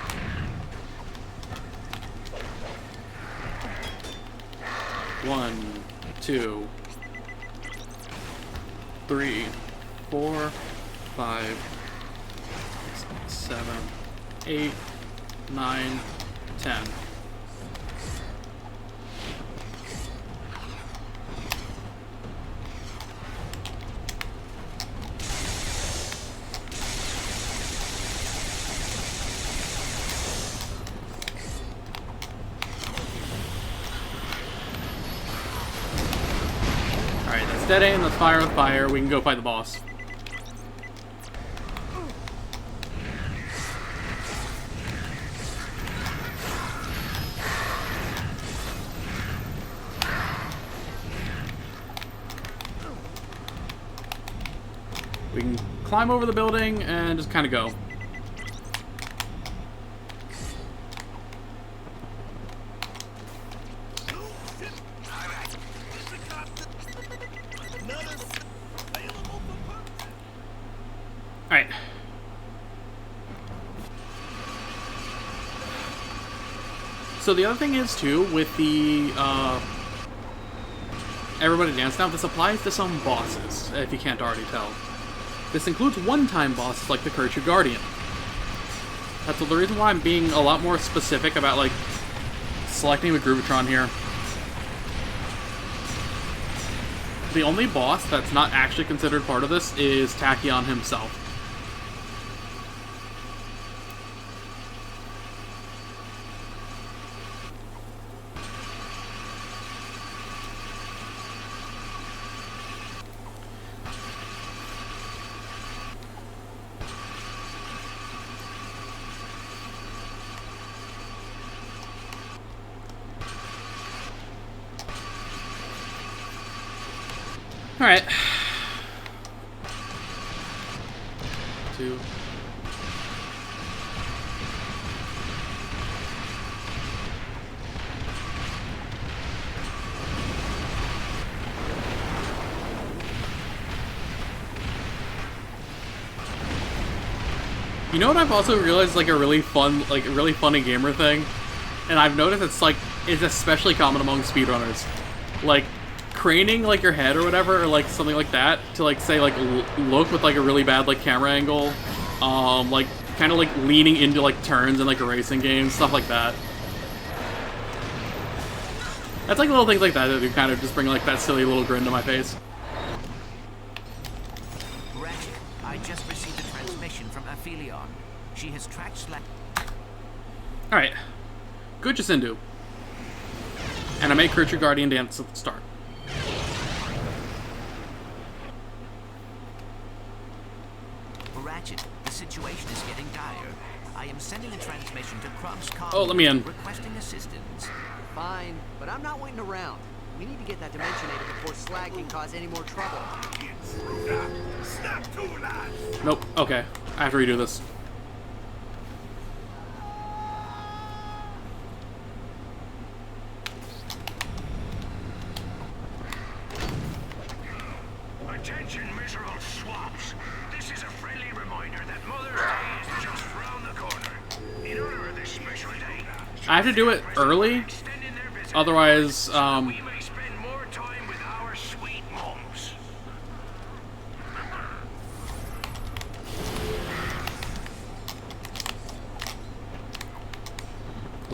One, 2, 3, 4, 5, 6, 7, 8, 9, 10. Alright, that's dead aim, let's fire with fire, we can go fight the boss. We can climb over the building and just kind of go. Alright. So the other thing is, too, with the, Everybody Dance Now, this applies to some bosses, if you can't already tell. This includes one-time bosses like the Kerchu Guardian. That's the reason why I'm being a lot more specific about, like, selecting the Groovatron here. The only boss that's not actually considered part of this is Tachyon himself. Alright. 2. You know what I've also realized is like a really fun, like a really funny gamer thing? And I've noticed it's especially common among speedrunners. Like, craning like your head or whatever, or like something like that, to like say like look with like a really bad like camera angle. Like kind of like leaning into like turns in like a racing game, stuff like that. That's like little things like that that do kind of just bring like that silly little grin to my face. Ratchet, I just received a transmission from Aphelion. She has tracked Slack. Alright. Good Jacindu. And I make Creature Guardian dance at the start. Ratchet, the situation is getting dire. I am sending a transmission to Kronk's car. Oh, let me in. Requesting assistance. Fine, but I'm not waiting around. We need to get that Dimensionator before Slag can cause any more trouble. Snap to, lads! Nope. Okay. I have to redo this. Attention, miserable swabs. This is a friendly reminder that Mother's Day is just round the corner. In honor of this special day, I have to do it early. extending their visit, Otherwise, we may spend more time with our sweet moms.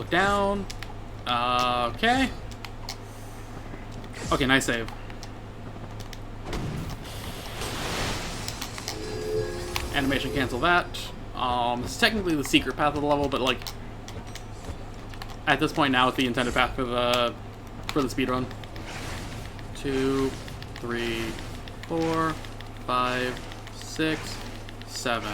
look down. Okay. Okay, nice save. Animation cancel that. It's technically the secret path of the level, but like at this point now it's the intended path for the speedrun. 2, 3, 4, 5, 6, 7.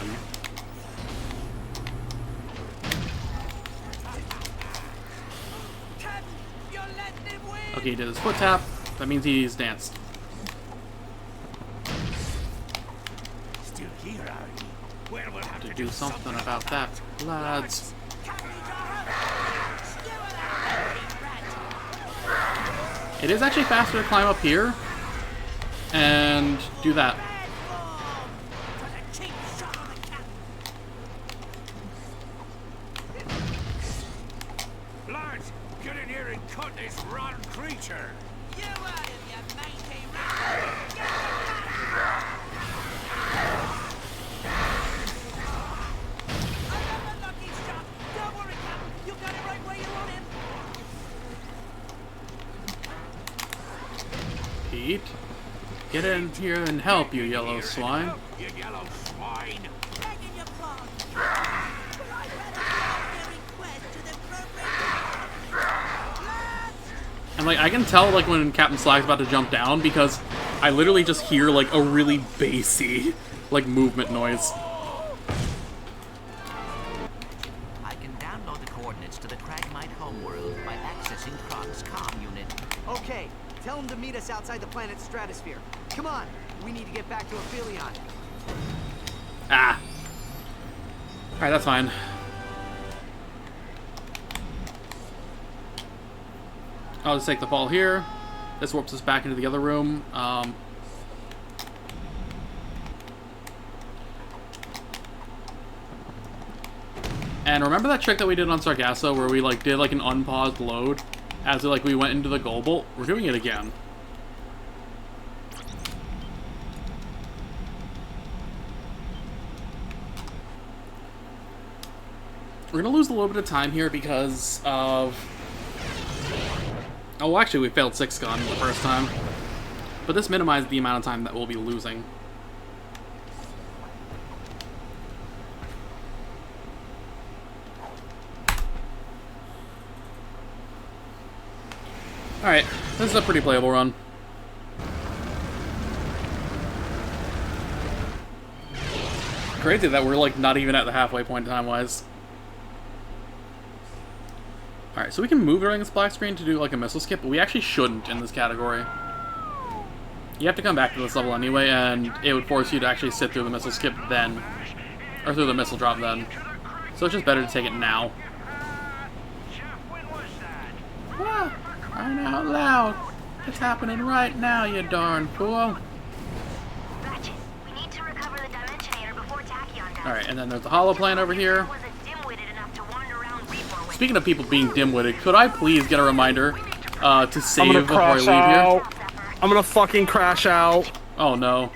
Okay, he did his foot tap. That means he's danced. Still here, are you? Well, we'll have To do something about that, lads. It is actually faster to climb up here and do that. Lads, get in here and cut this rotten creature! Pete, get in here and help, you yellow swine. You yellow swine! And like I can tell like when Captain Slag's about to jump down because I literally just hear like a really bassy like movement noise. I can download the coordinates to the Cragmite homeworld by accessing Kronk's comm unit. Okay, tell him to meet us outside the planet's stratosphere. Come on, we need to get back to Aphelion. Ah. Alright, that's fine. I'll just take the fall here. This warps us back into the other room. And remember that trick that we did on Sargasso where we like did like an unpaused load as we went into the goal bolt? We're doing it again. We're gonna lose a little bit of time here because of... Oh, actually, we failed 6 gun the first time. But this minimized the amount of time that we'll be losing. Alright, this is a pretty playable run. Crazy that we're like not even at the halfway point time-wise. Alright, so we can move during this black screen to do like a missile skip, but we actually shouldn't in this category. You have to come back to this level anyway, and it would force you to actually sit through the missile skip then. Or through the missile drop then. So it's just better to take it now. Ah, crying out loud. It's happening right now, you darn fool. Ratchet, we need to recover the Dimensionator before Tachyon does. Alright, and then there's the holoplane over here. I wasn't dim-witted enough to wander around Repo with. Speaking of people being dim-witted, could I please get a reminder to save I'm gonna before I leave crash out. here? I'm gonna fucking crash out. Oh no.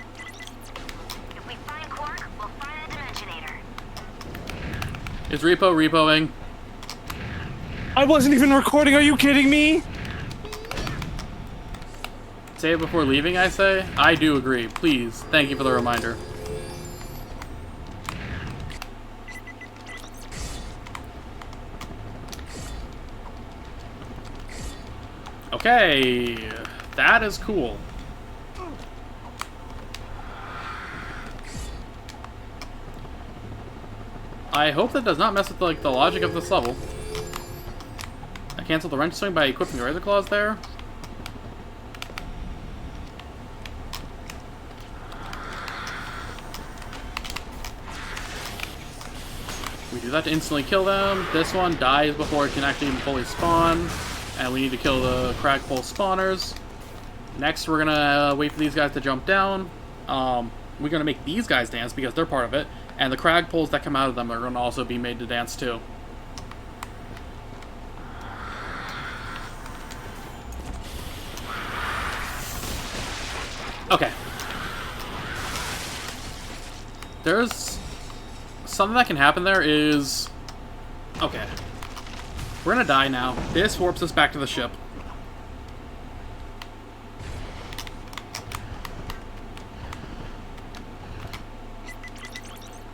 If we find Quark, we'll find the Dimensionator. Is Repo repoing? I wasn't even recording, are you kidding me? Save before leaving, I say? I do agree. Please. Thank you for the reminder. Okay. That is cool. I hope that does not mess with like the logic of this level. I canceled the wrench swing by equipping the razor claws there. We do that to instantly kill them. This one dies before it can actually even fully spawn. And we need to kill the crag pole spawners. Next, we're gonna wait for these guys to jump down. We're gonna make these guys dance because they're part of it. And the crag poles that come out of them are gonna also be made to dance too. Okay. There's something that can happen there is... Okay. We're gonna die now. This warps us back to the ship.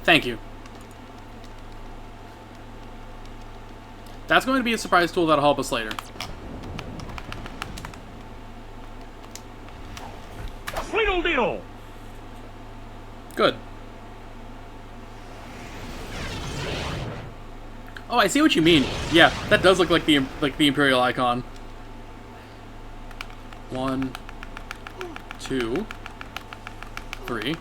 Thank you. That's going to be a surprise tool that'll help us later. Tweedledee! Good. Oh, I see what you mean. Yeah, that does look like the Imperial icon. 1, 2, 3.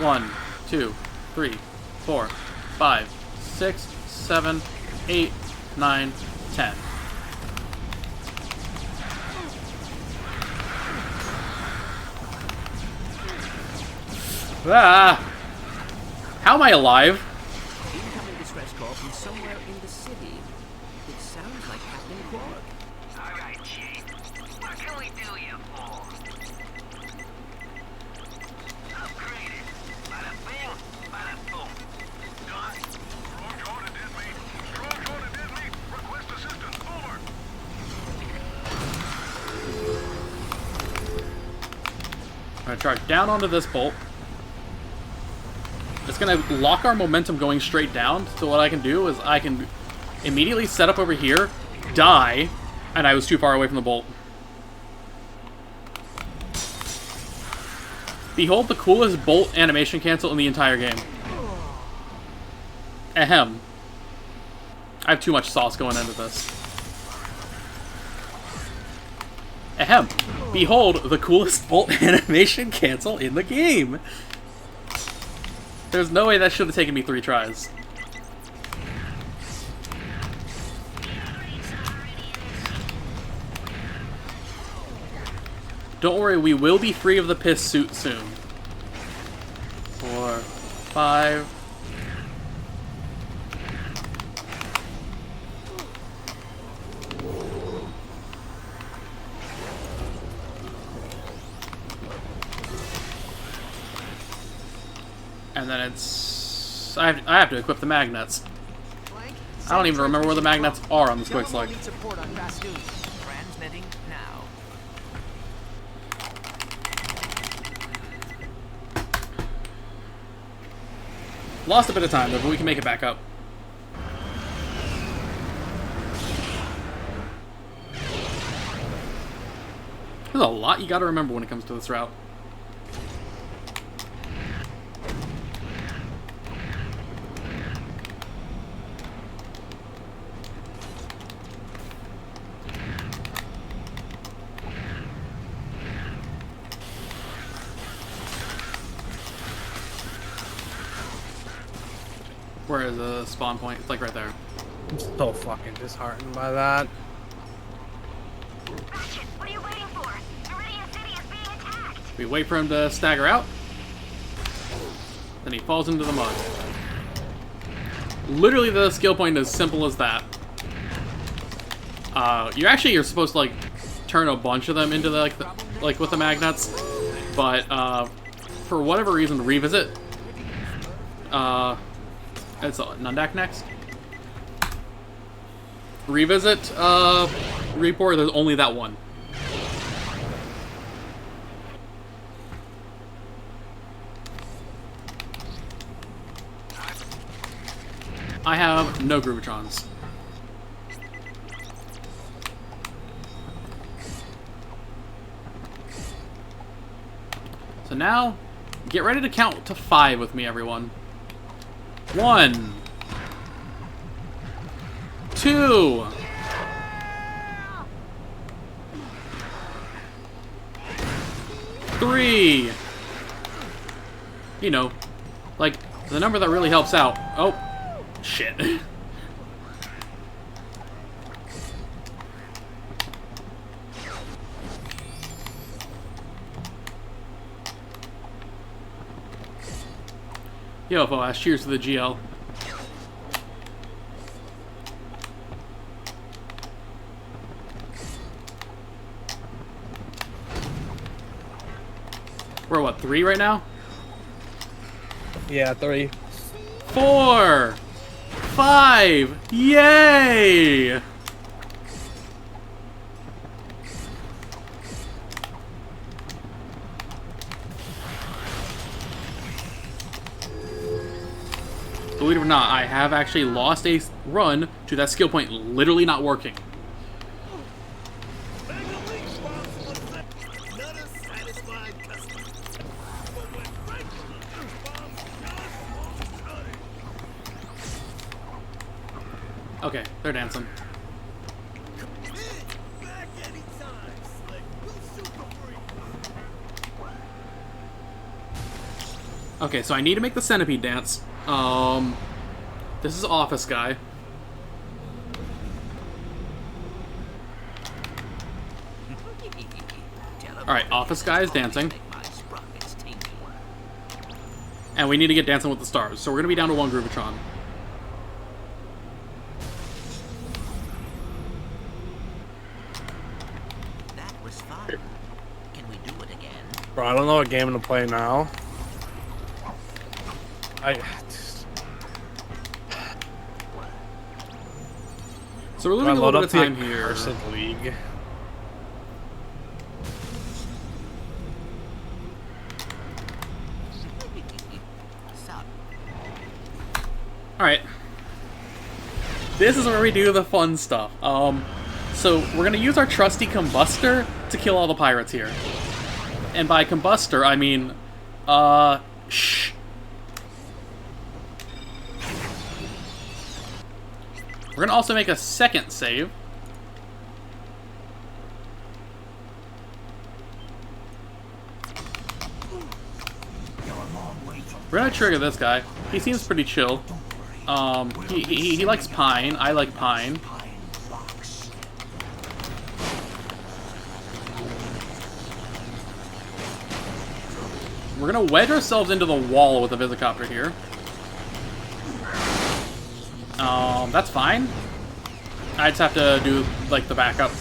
One, 2, 3, 4, 5, 6, 7, 8, 9, 10. Ah! How am I alive? Incoming distress call from somewhere in the city. It sounds like Captain Quark. All right, Chief. What can we do you for? Upgraded. Bada bing, bada boom. Done. Strong jaw to dead meat. Strong jaw to dead meat. Request assistance. Over. I'm gonna charge down onto this bolt. It's gonna lock our momentum going straight down. So what I can do is I can immediately set up over here, die, and I was too far away from the bolt. Behold the coolest bolt animation cancel in the entire game. Ahem. I have too much sauce going into this. Ahem. Behold the coolest bolt animation cancel in the game. There's no way that should have taken me 3 tries. Don't worry, we will be free of the piss suit soon. 4, 5. And then it's... I have to equip the magnets. Clank, I don't even remember where the magnets are on this quick Yellow select. needs support on Bastion. Transmitting now. Lost a bit of time though, but we can make it back up. There's a lot you gotta remember when it comes to this route. Where is the spawn point? It's like right there. I'm so fucking disheartened by that. Ratchet, what are you waiting for? Meridian City is being attacked. We wait for him to stagger out. Then he falls into the mud. Literally the skill point is simple as that. You're supposed to like turn a bunch of them into the, like with the magnets, but for whatever reason, revisit. It's Nundak next. Revisit report. There's only that one. I have no Groovatrons. So now, get ready to count to 5 with me, everyone. 1, 2, 3. You know, like the number that really helps out. Oh, shit. Yo, Boaz, cheers to the GL. We're what, 3 right now? Yeah, 3. 4, 5, yay! Believe it or not, I have actually lost a run to that skill point literally not working. Okay, they're dancing. Okay, so I need to make the centipede dance. This is Office Guy. Alright, Office Guy is dancing. And we need to get Dancing with the Stars, so we're gonna be down to 1 Groovatron. That was fun. Can we do it again? Bro, I don't know what game to play now. So we're losing a little bit of time the here. Accursed League. Alright. This is where we do the fun stuff. So we're gonna use our trusty combustor to kill all the pirates here. And by combustor, I mean, shh. We're gonna also make a second save. We're gonna trigger this guy. He seems pretty chill. He likes pine. I like pine. We're gonna wedge ourselves into the wall with a Visicopter here. That's fine. I just have to do, like, the backup.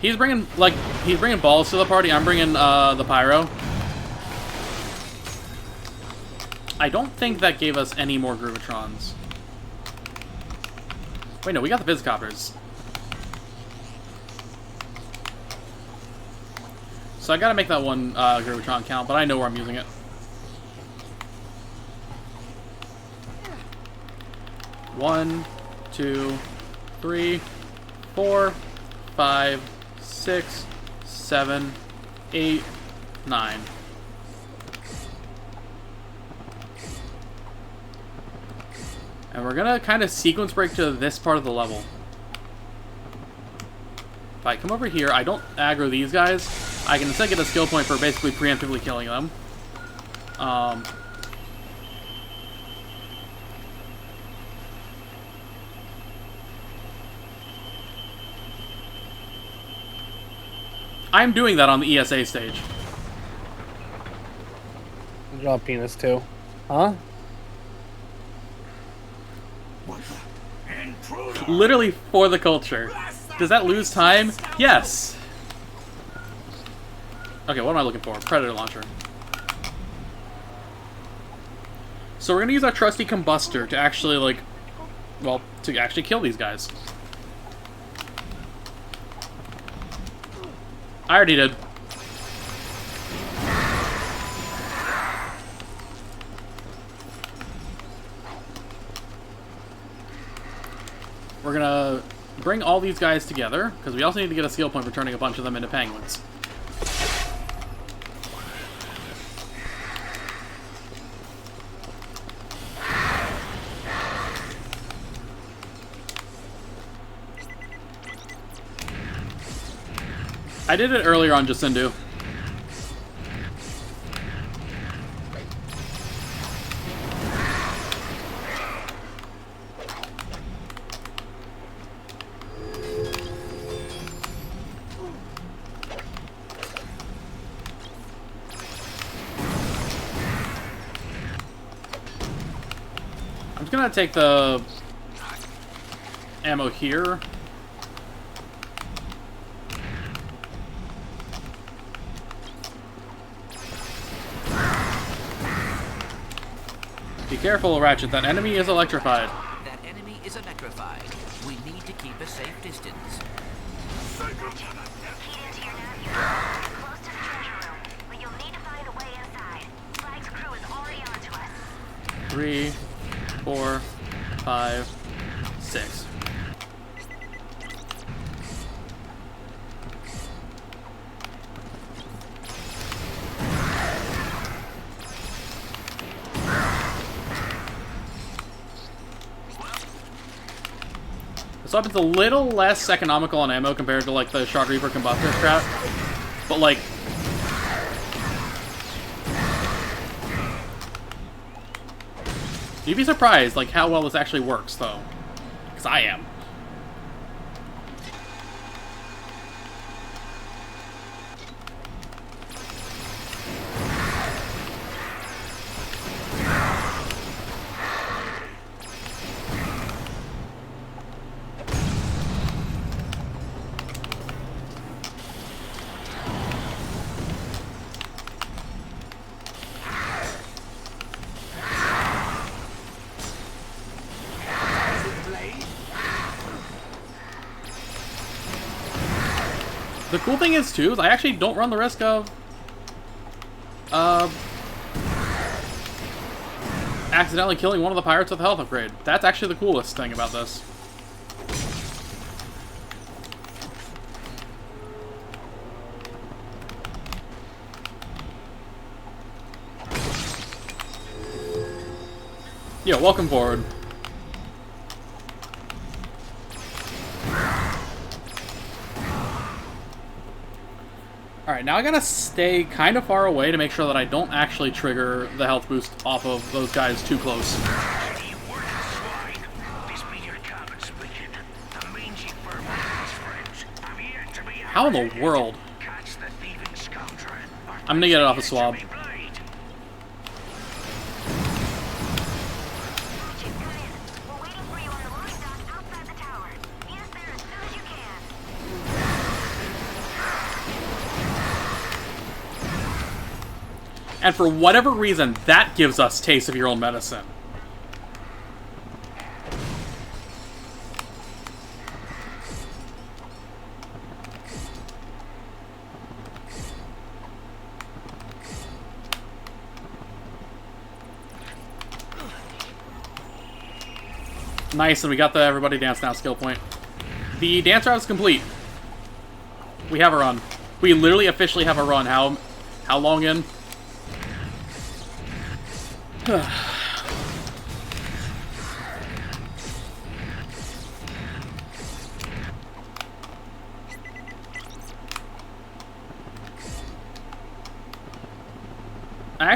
He's bringing balls to the party. I'm bringing, the pyro. I don't think that gave us any more Groovatrons. Wait, no, we got the Visicopters. So I gotta make that one Groovatron count, but I know where I'm using it. One, 2, 3, 4, 5, 6, 7, 8, 9. And we're gonna kind of sequence break to this part of the level. If I come over here, I don't aggro these guys. I can instead get a skill point for basically preemptively killing them. I'm doing that on the ESA stage. Good job, penis too. Huh? Literally for the culture. Does that lose time? Yes. Okay, what am I looking for? Predator launcher. So we're gonna use our trusty combustor to actually, like, well, to actually kill these guys. I already did. We're gonna bring all these guys together, because we also need to get a skill point for turning a bunch of them into penguins. I did it earlier on Jacindu. I'm just gonna take the ammo here. Be careful, Ratchet. That enemy is electrified. That enemy is electrified. We need to keep a safe distance. Keyed into your nav, you're close to the treasure room, but you'll need to find a way inside. Flag's crew is already on to us. 3, 4, 5, 6. This weapon's a little less economical on ammo compared to, like, the Shock Reaper combustor strat. But, like... you'd be surprised, like, how well this actually works, though. Because I am. The cool thing is, too, is I actually don't run the risk of... accidentally killing one of the pirates with a health upgrade. That's actually the coolest thing about this. Yo, welcome forward. Alright, now I gotta stay kind of far away to make sure that I don't actually trigger the health boost off of those guys too close. How in the world? I'm gonna get it off a swab. And for whatever reason, that gives us taste of your own medicine. Nice, and we got the Everybody Dance Now skill point. The dance route is complete. We have a run. We literally officially have a run. How long in?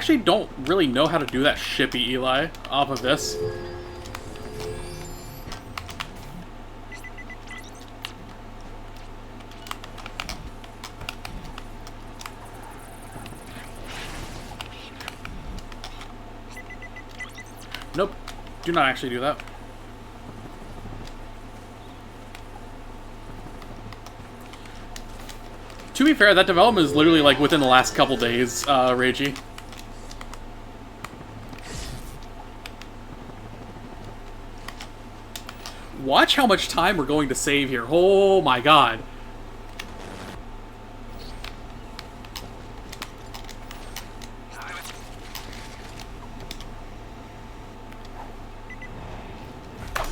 actually don't really know how to do that shippy, Eli, off of this. Nope. Do not actually do that. To be fair, that development is literally like within the last couple days, Reiji. Watch how much time we're going to save here. Oh my god.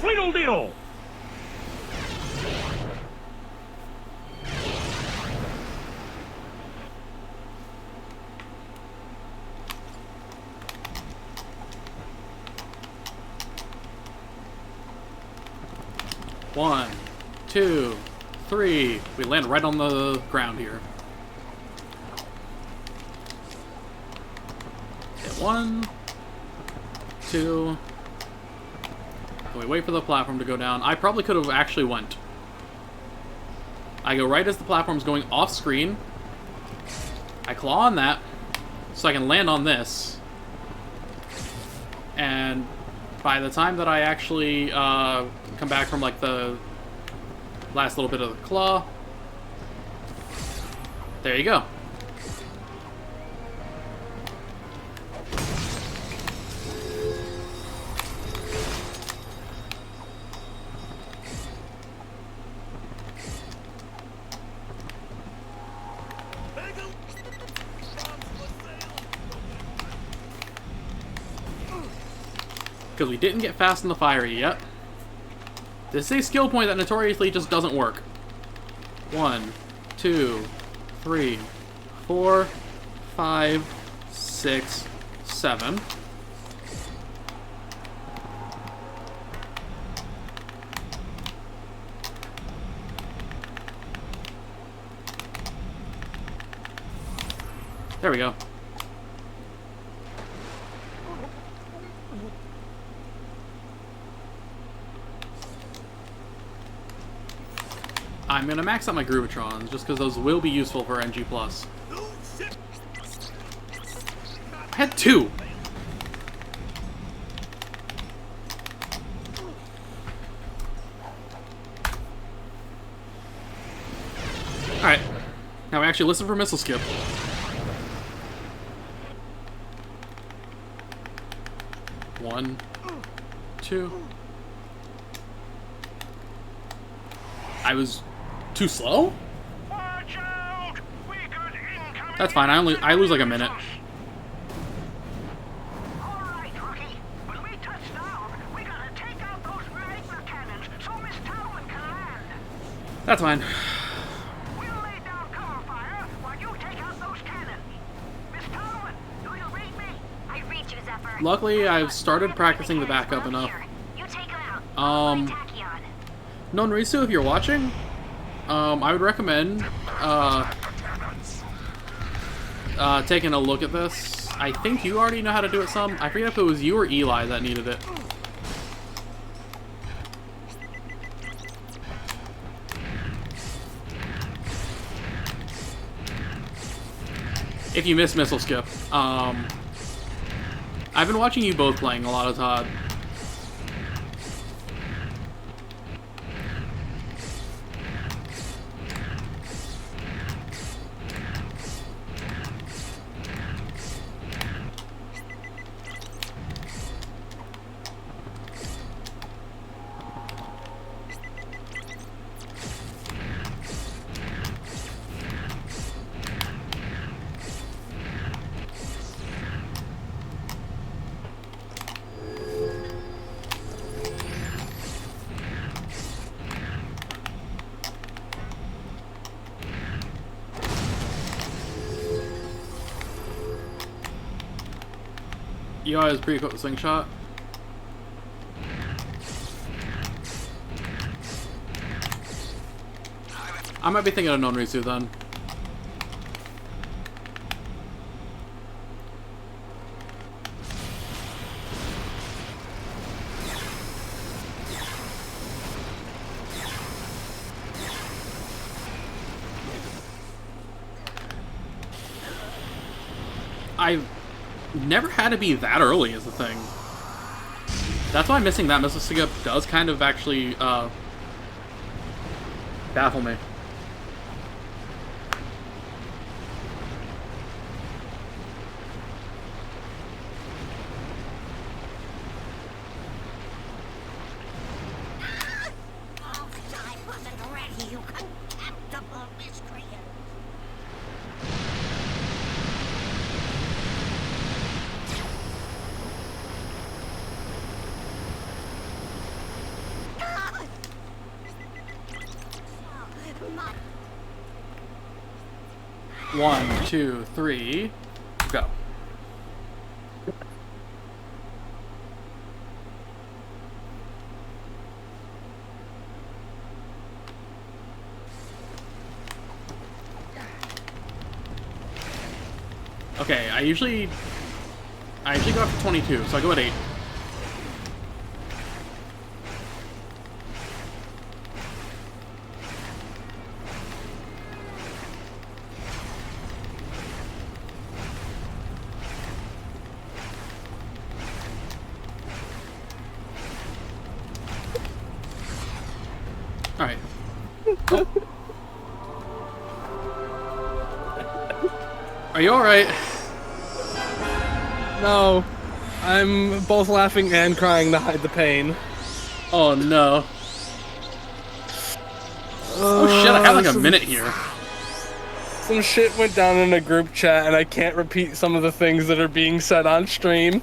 Riddle diddle! One, two, three. We land right on the ground here. Hit one, two. We wait for the platform to go down. I probably could have actually went. I go right as the platform's going off screen. I claw on that, so I can land on this. And by the time that I actually come back from like the last little bit of the claw, there you go. Because we didn't get Fast in the Fiery yet. This is a skill point that notoriously just doesn't work. 1, 2, 3, 4, 5, 6, 7. There we go. I'm gonna max out my Groovatrons, just because those will be useful for NG+. I had 2! Alright. Now we actually listen for missile skip. One, two. I was too slow? Watch out! We got incoming. That's fine. I lose like a minute. All right, Rookie. When we touch down, we gotta take out those magma cannons so Miss Talwyn can land. That's fine. We'll lay down cover fire while you take out those cannons. Miss Talwyn, do you read me? I read you, Zephyr. Luckily, I've started practicing the backup enough. You take him out. Tachyon. Nonrisu, if you're watching, I would recommend taking a look at this. I think you already know how to do it some. I forget if it was you or Eli that needed it. If you miss missile skip. I've been watching you both playing a lot of Todd. UI is pretty quick with slingshot. I might be thinking of Nonrisu then. I've never had to be that early is the thing. That's why missing that missile skip does kind of actually baffle me. One, two, three, go. Okay, I usually go up to 22, so I go at 8. Alright. Oh. Are you alright? No. I'm both laughing and crying to hide the pain. Oh no. Oh shit, I have like a minute here. Some shit went down in a group chat and I can't repeat some of the things that are being said on stream.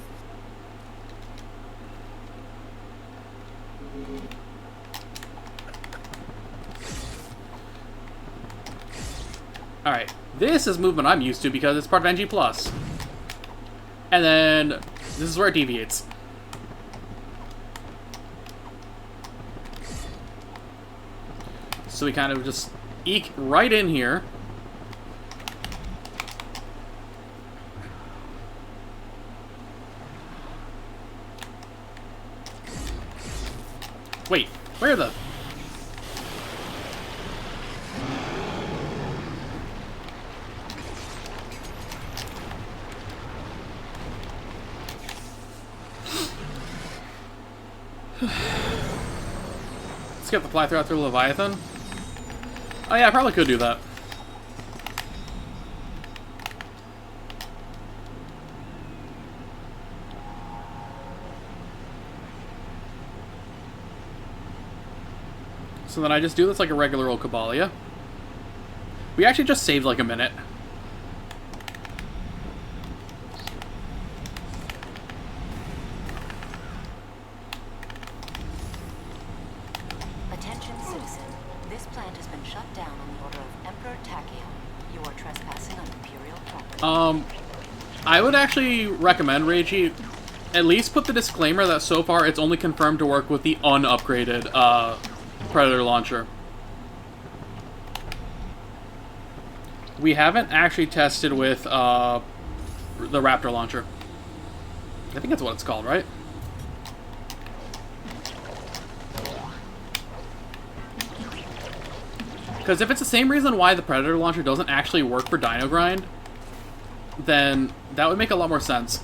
Alright, this is movement I'm used to because it's part of NG+. And then, this is where it deviates. So we kind of just eke right in here. Wait, where the... Skip the fly throughout through Leviathan? Oh yeah, I probably could do that. So then I just do this like a regular old Cabalia. We actually just saved like a minute. Attention, citizen. This plant has been shut down on the order of Emperor Tachyon. You are trespassing on Imperial property. I would actually recommend, Reiji, at least put the disclaimer that so far it's only confirmed to work with the unupgraded, Predator launcher. We haven't actually tested with, the Raptor launcher. I think that's what it's called, right? Because if it's the same reason why the Predator launcher doesn't actually work for Dino Grind, then that would make a lot more sense.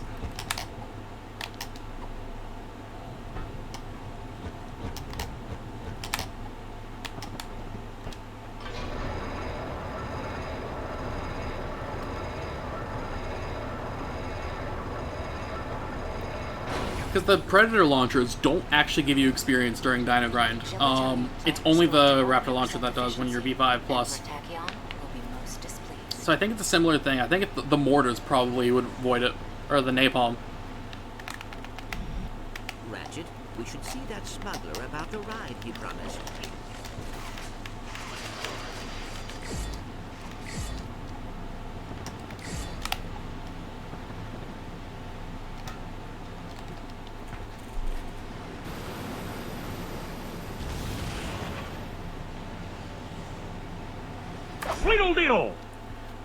Because the Predator launchers don't actually give you experience during Dino Grind. It's only the Raptor launcher that does when you're V5+. So I think it's a similar thing. I think the mortars probably would avoid it. Or the napalm. Ratchet, we should see that smuggler about the ride he promised.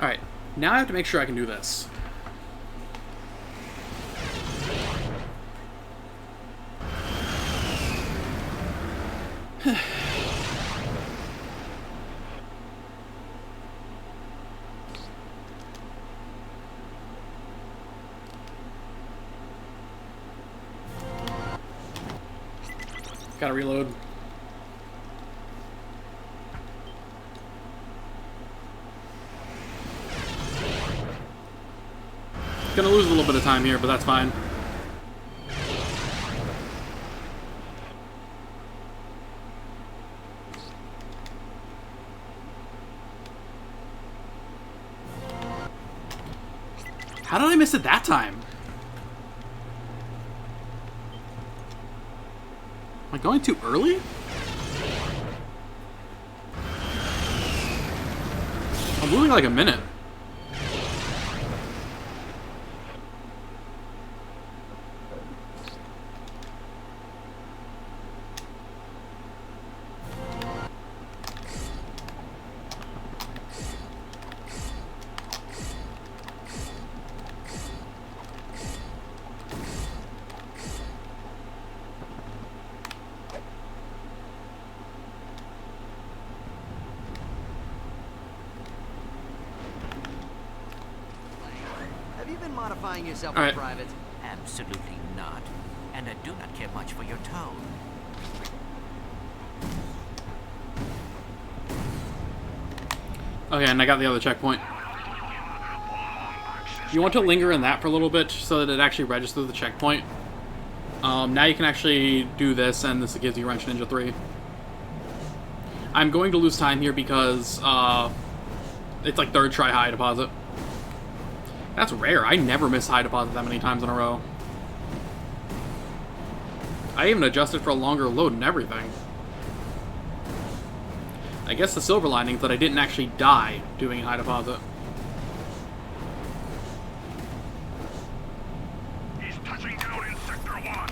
Alright, now I have to make sure I can do this. Gotta reload. Gonna lose a little bit of time here, but that's fine. How did I miss it that time? Am I going too early? I'm losing like a minute. Have you been modifying yourself All in right. private? Absolutely not. And I do not care much for your tone. Okay, and I got the other checkpoint. You want to linger in that for a little bit so that it actually registers the checkpoint. Now you can actually do this, and this gives you Wrench Ninja 3. I'm going to lose time here because it's like third try high deposit. That's rare. I never miss high deposit that many times in a row. I even adjusted for a longer load and everything. I guess the silver lining is that I didn't actually die doing high deposit. He's touching down in Sector 1.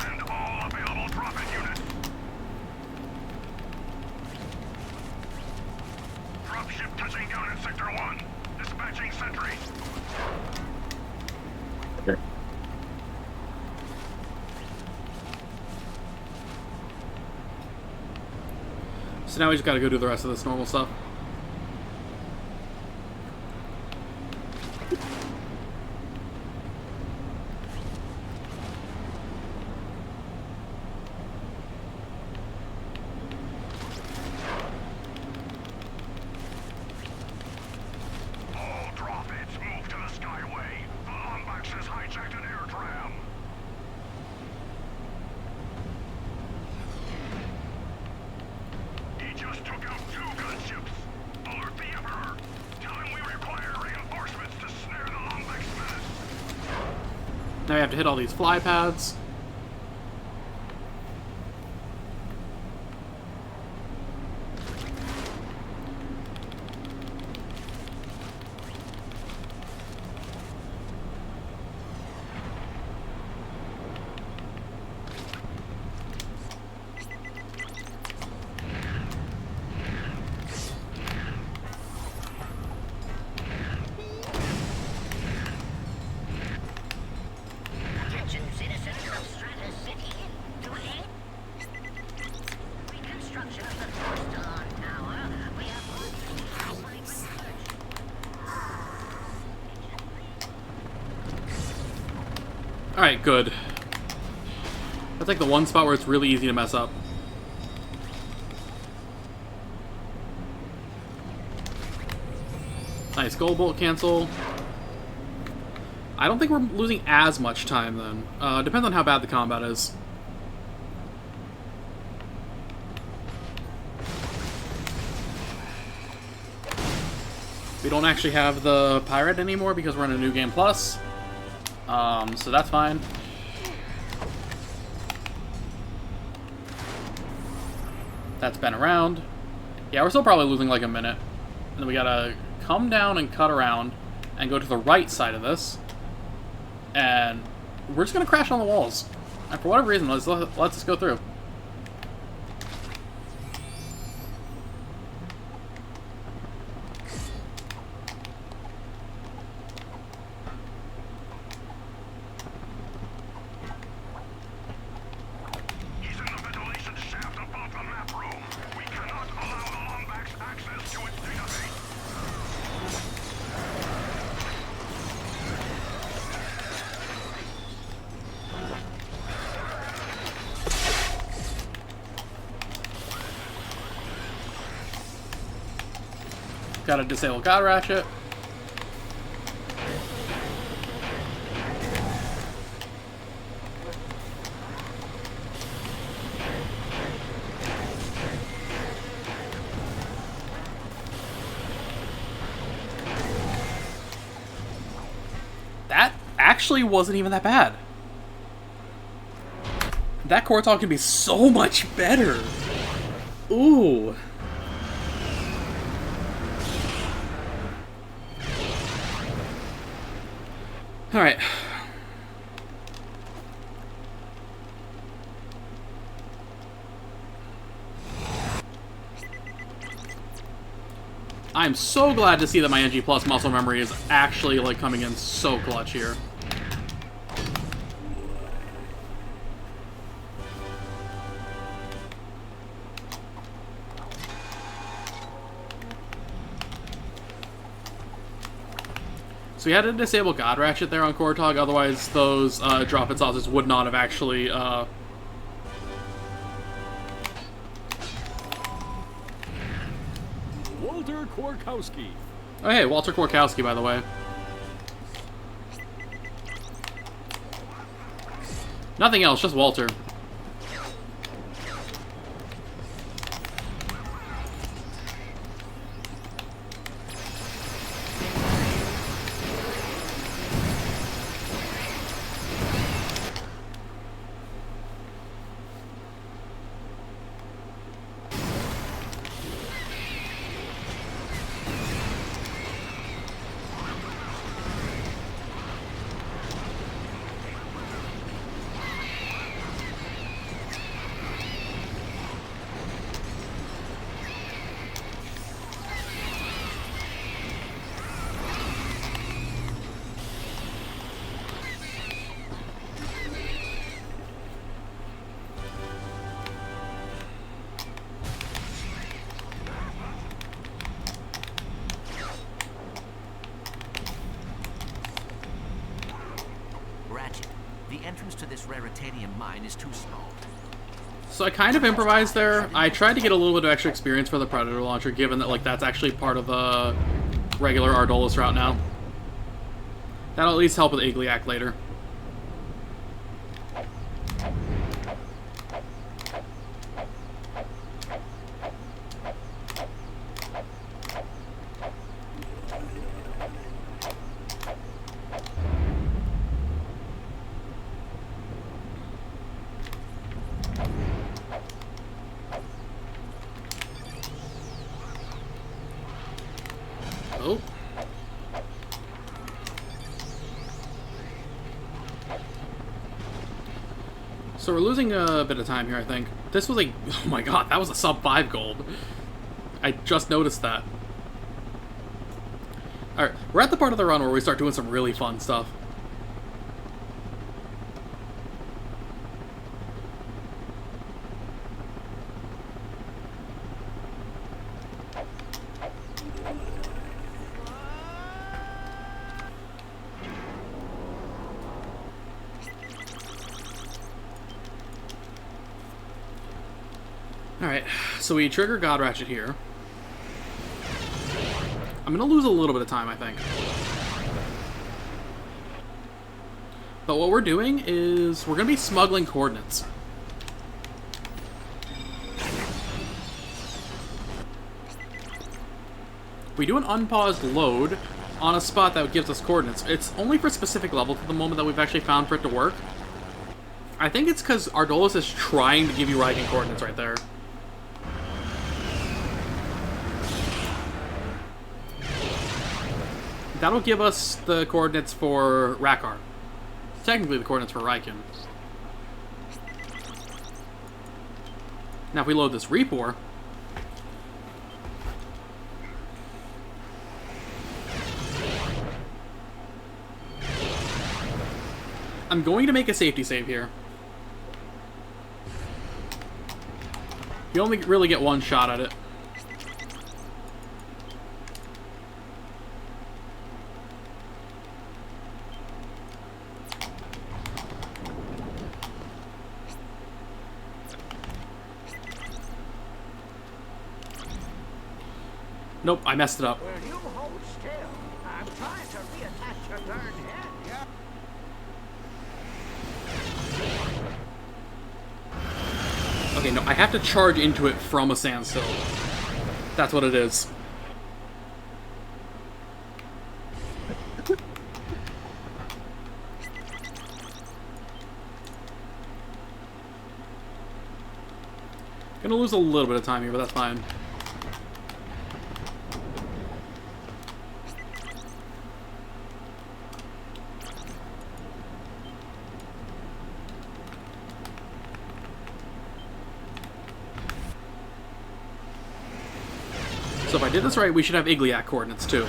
Send all available drop-in units. Dropship touching down in Sector 1. Dispatching sentries. So now we just gotta go do the rest of this normal stuff. All drop-ins move to the Skyway. The Lombax has hijacked an air tram. He just took out 2 gunships. Alert the Emperor. Tell him we require reinforcements to snare the Lombax menace. Now we have to hit all these fly pads. Attention citizens of Strata City. To aid reconstruction of the first alarm tower, we have research. Alright, good. That's like the one spot where it's really easy to mess up. Nice, gold bolt cancel. I don't think we're losing as much time then. Depends on how bad the combat is. We don't actually have the pirate anymore because we're in a new game plus. So that's fine. That's been around. Yeah, we're still probably losing like a minute. And then we gotta come down and cut around and go to the right side of this. And we're just gonna crash on the walls. And for whatever reason, let's just go through. He's in the ventilation shaft above the map room. We cannot allow the Lombax access to its database. Gotta disable God Ratchet. That actually wasn't even that bad. That Cortal can be so much better. Ooh. Alright. I'm so glad to see that my NG Plus muscle memory is actually like coming in so clutch here. So we had to disable God Ratchet there on Kortog, otherwise those drop-in saucers would not have actually Walter Korkowski. Oh hey, Walter Korkowski, by the way. Nothing else, just Walter. Ratchet, the entrance to this raritanium mine is too small. So I kind of improvised there. I tried to get a little bit of extra experience for the Predator launcher, given that like that's actually part of the regular Ardolus route now. That'll at least help with Igliak later. Oh. So we're losing a bit of time here, I think. This was a... Oh my god, that was a sub 5 gold. I just noticed that. Alright, we're at the part of the run where we start doing some really fun stuff. Alright, so we trigger God Ratchet here. I'm gonna lose a little bit of time, I think. But what we're doing is we're gonna be smuggling coordinates. We do an unpaused load on a spot that gives us coordinates. It's only for specific levels at the moment that we've actually found for it to work. I think it's because Ardolus is trying to give you Riken coordinates right there. That'll give us the coordinates for Rakkar. Technically the coordinates for Riken. Now if we load this Repor, I'm going to make a safety save here. You only really get one shot at it. Nope, I messed it up. Will you hold still? I'm trying to reattach your darn head. Yeah. Okay, no, I have to charge into it from a standstill. That's what it is. Gonna lose a little bit of time here, but that's fine. So if I did this right, we should have Igliak coordinates too.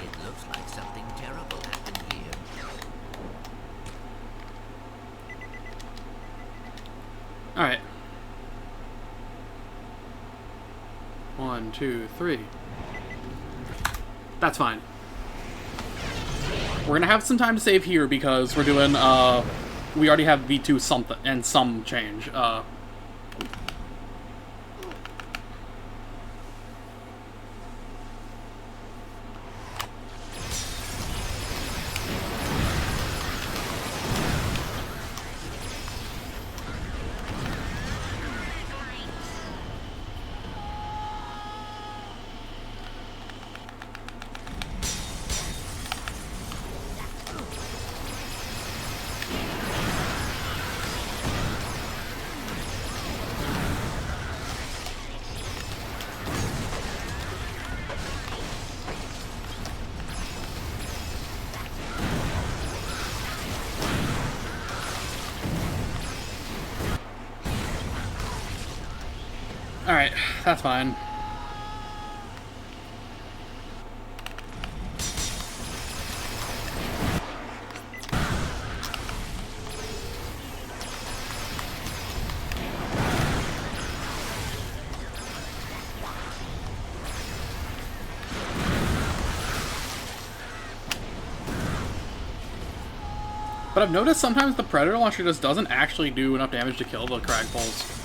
It looks like something terrible happened here. Alright. 1, 2, 3. That's fine. We're gonna have some time to save here because we're doing, we already have V2 something, and some change. Alright, that's fine. But I've noticed sometimes the Predator Launcher just doesn't actually do enough damage to kill the Cragpoles.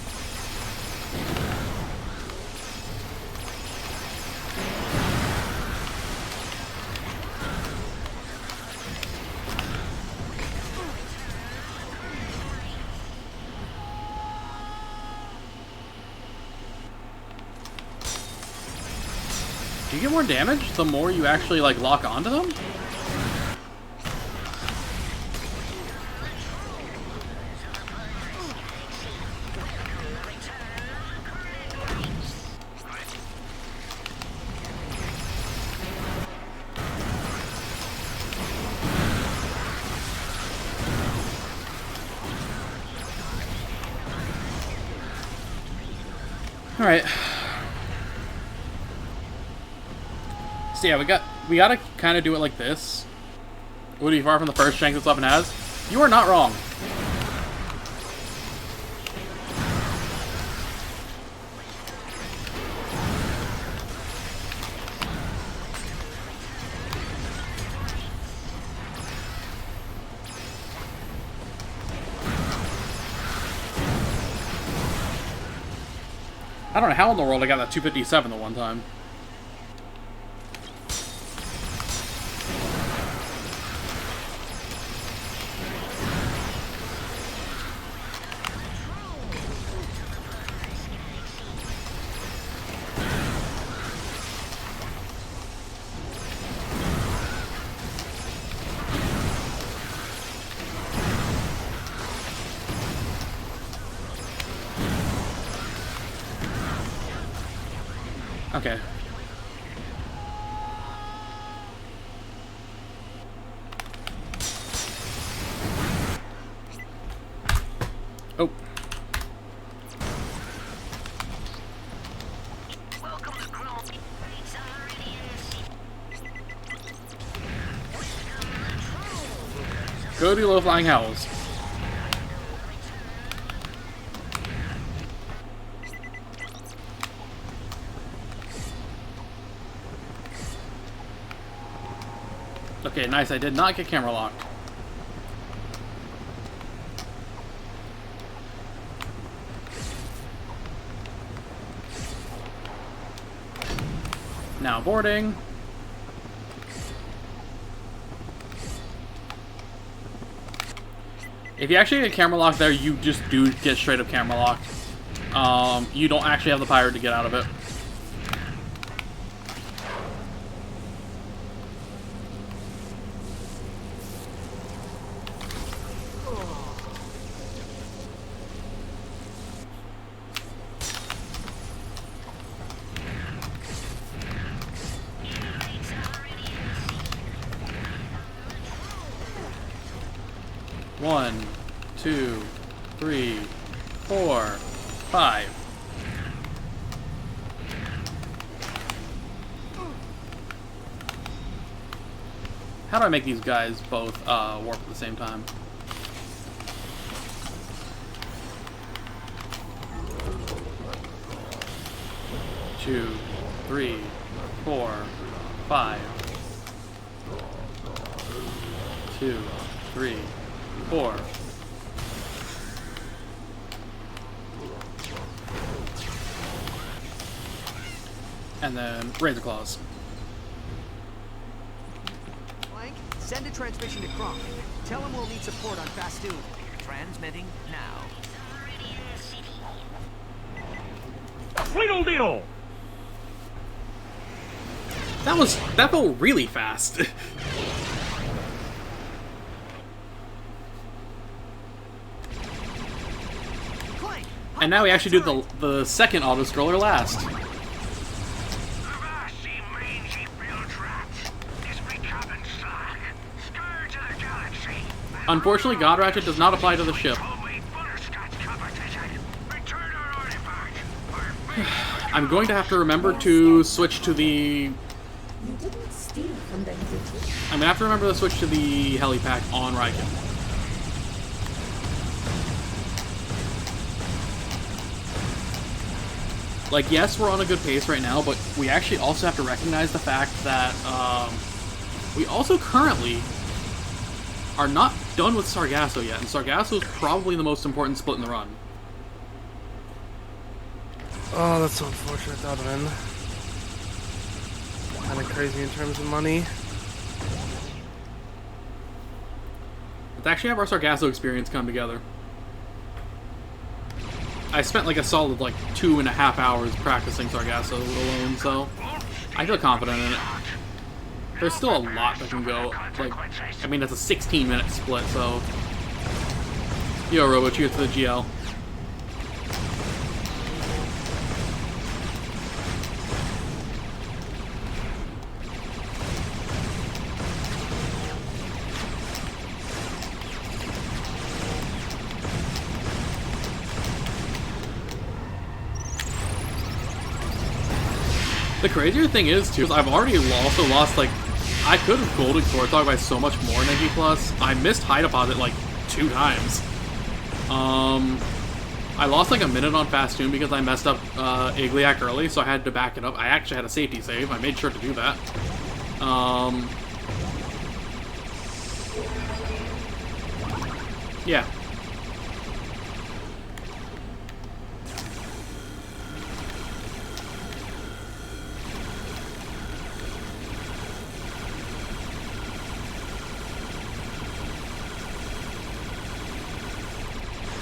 Do you get more damage the more you actually, like, lock onto them? Alright. So yeah, we gotta kind of do it like this. Would be far from the first strength this weapon has. You are not wrong. I don't know how in the world I got that 257 the one time. Okay. Oh. Go do low flying howls. Okay, nice. I did not get camera locked. Now boarding. If you actually get camera lock there, you just do get straight up camera locked. You don't actually have the pirate to get out of it. One, 2, 3, 4, 5. How do I make these guys both warp at the same time? Two, 3, 4, 5. 2, 3, 4. And then Razor Claws. Clank, send a transmission to Kronk. Tell him we'll need support on Fastoon. Transmitting now. Tweedledee! That felt really fast. Clank! And now we actually do the second auto scroller last. Avast, ye mangy bilge rats. This be Captain Slack. Scourge of the galaxy. Unfortunately, God Ratchet does not apply to the ship. Homemade butterscotch competition. Return our artifact. Our I'm going to have to remember to switch to the... You didn't steal from them, did you? I'm going to have to remember to switch to the helipack on Riken. Like, yes, we're on a good pace right now, but we actually also have to recognize the fact that we also currently are not done with Sargasso yet, and Sargasso is probably the most important split in the run. Oh, that's so unfortunate. That would have been kind of crazy in terms of money. Let's actually have our Sargasso experience come together. I spent like a solid 2.5 hours practicing Sargasso alone, so I feel confident in it. There's still a lot that can go. I mean, that's a 16-minute split, so... Yo, Robo, cheers to the GL. The crazier thing is, too, is I've already also lost, I could have golded Core Talk by so much more in NG+. I missed High Deposit, 2 times. I lost, a minute on Fastoon because I messed up Igliac early, so I had to back it up. I actually had a safety save. I made sure to do that. Yeah.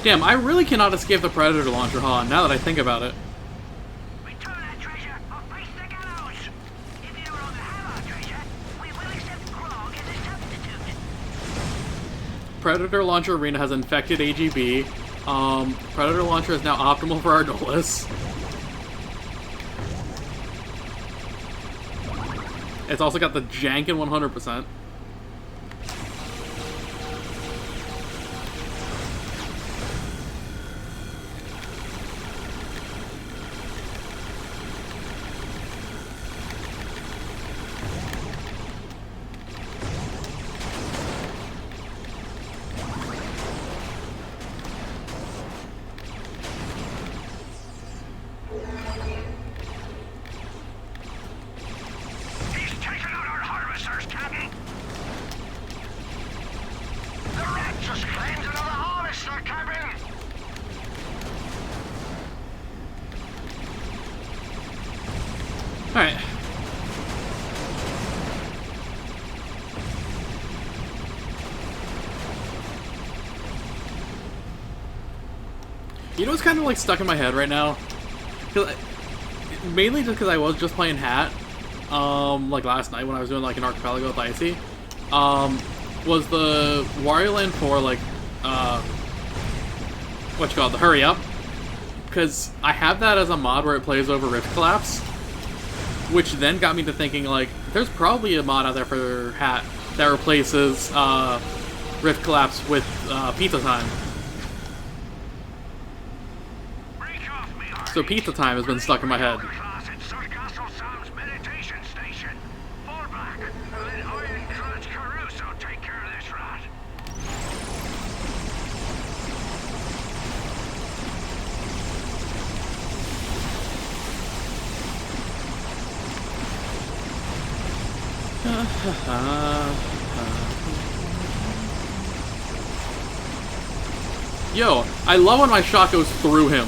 Damn, I really cannot escape the Predator launcher, huh? Now that I think about it. return that treasure or face the gallows. If you no longer have our treasure, we will accept Grog as a substitute. Predator launcher arena has infected AGB. Predator launcher is now optimal for Ardolus. It's also got the jank in 100%. He's taken out our harvesters, Captain. Alright. You know what's kind of like stuck in my head right now? Mainly just because I was just playing Hat, like last night when I was doing like an archipelago with Icy, was the Wario Land 4 like, what you call it, the hurry up? Because I have that as a mod where it plays over Rift Collapse, which then got me to thinking like, there's probably a mod out there for Hat that replaces Rift Collapse with Pizza Time. So Pizza Time has been stuck in my head. Yo, I love when my shot goes through him.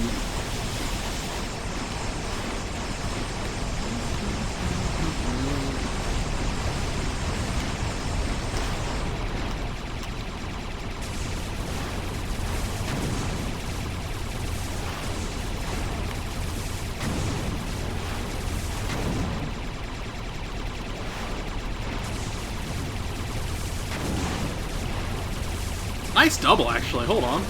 Nice double, actually. Hold on.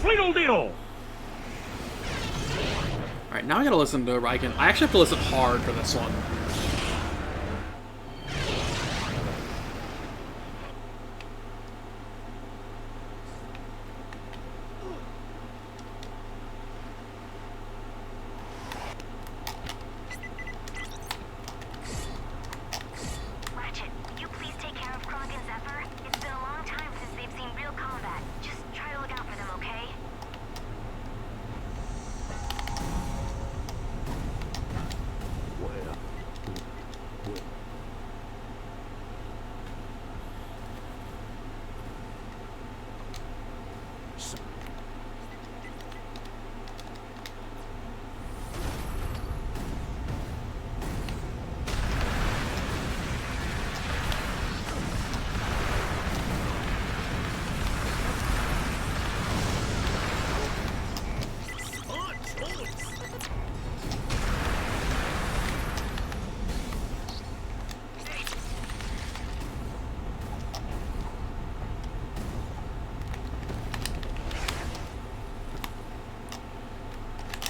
Riddle diddle! Alright, now I gotta listen to Riken. I actually have to listen hard for this one. Ratchet, will you please take care of Clank and Zephyr? It's been a long time since they've seen real combat. Just try to look out for them, okay?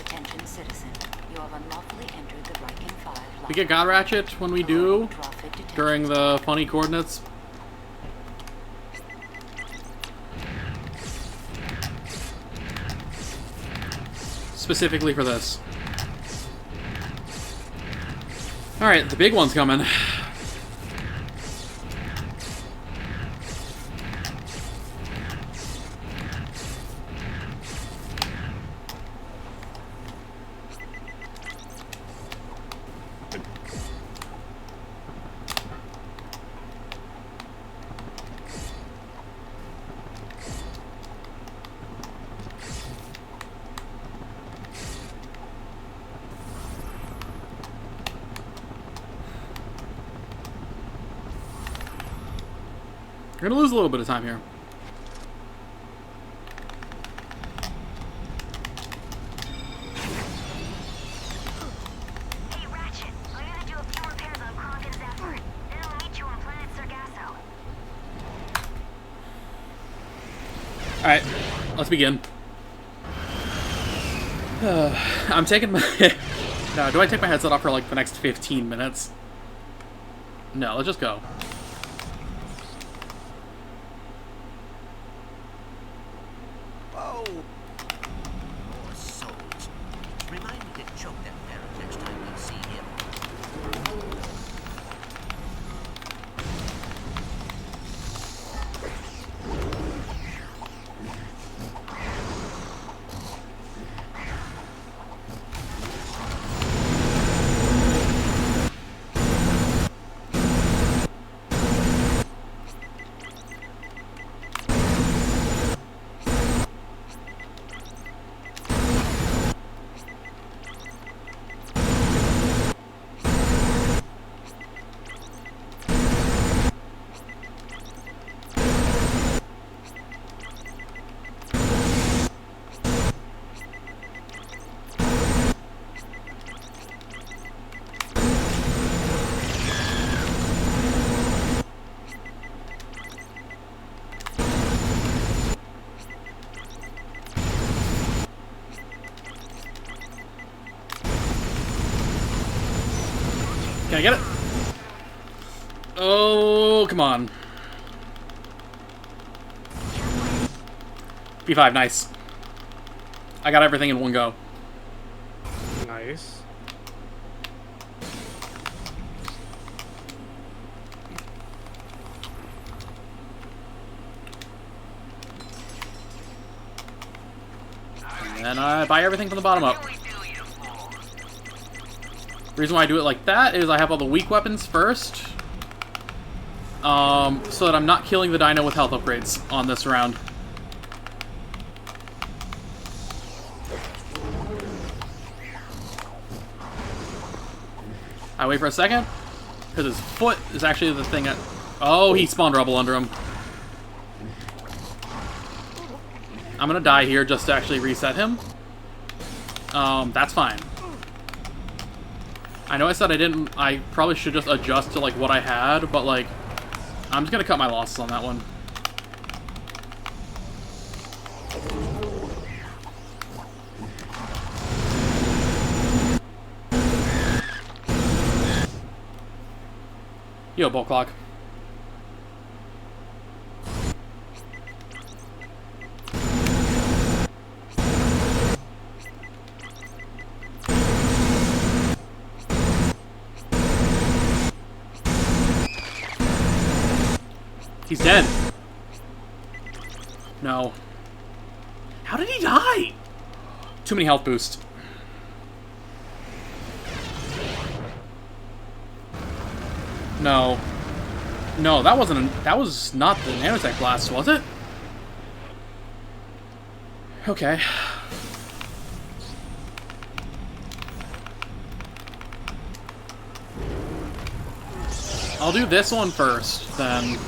Attention citizen, you have unlawfully entered the Riken 5. We get God Ratchet when we do during the funny coordinates. Specifically for this. Alright, the big one's coming. We're gonna lose a little bit of time here. Hey, Ratchet, I'm gonna do a few repairs on Clank and Zephyr. Then I'll meet you on planet Sargasso. Alright, let's begin. I'm taking my... No, do I take my headset off for like the next 15 minutes? No, let's just go. Whoa! More souls. Remind me to choke that parrot next time we see him. Can I get it? Oh, come on. P5, nice. I got everything in one go. Nice. And then I buy everything from the bottom up. The reason why I do it like that is I have all the weak weapons first. So that I'm not killing the dino with health upgrades on this round. I wait for a second, because his foot is actually the thing that... Oh, he spawned rubble under him. I'm gonna die here just to actually reset him. That's fine. I know I said I probably should just adjust to, like, what I had, but, like, I'm just gonna cut my losses on that one. Yo, bolt clock. He's dead. No. How did he die? Too many health boosts. No. No, that was not the nanotech blast, was it? Okay. I'll do this one first, then.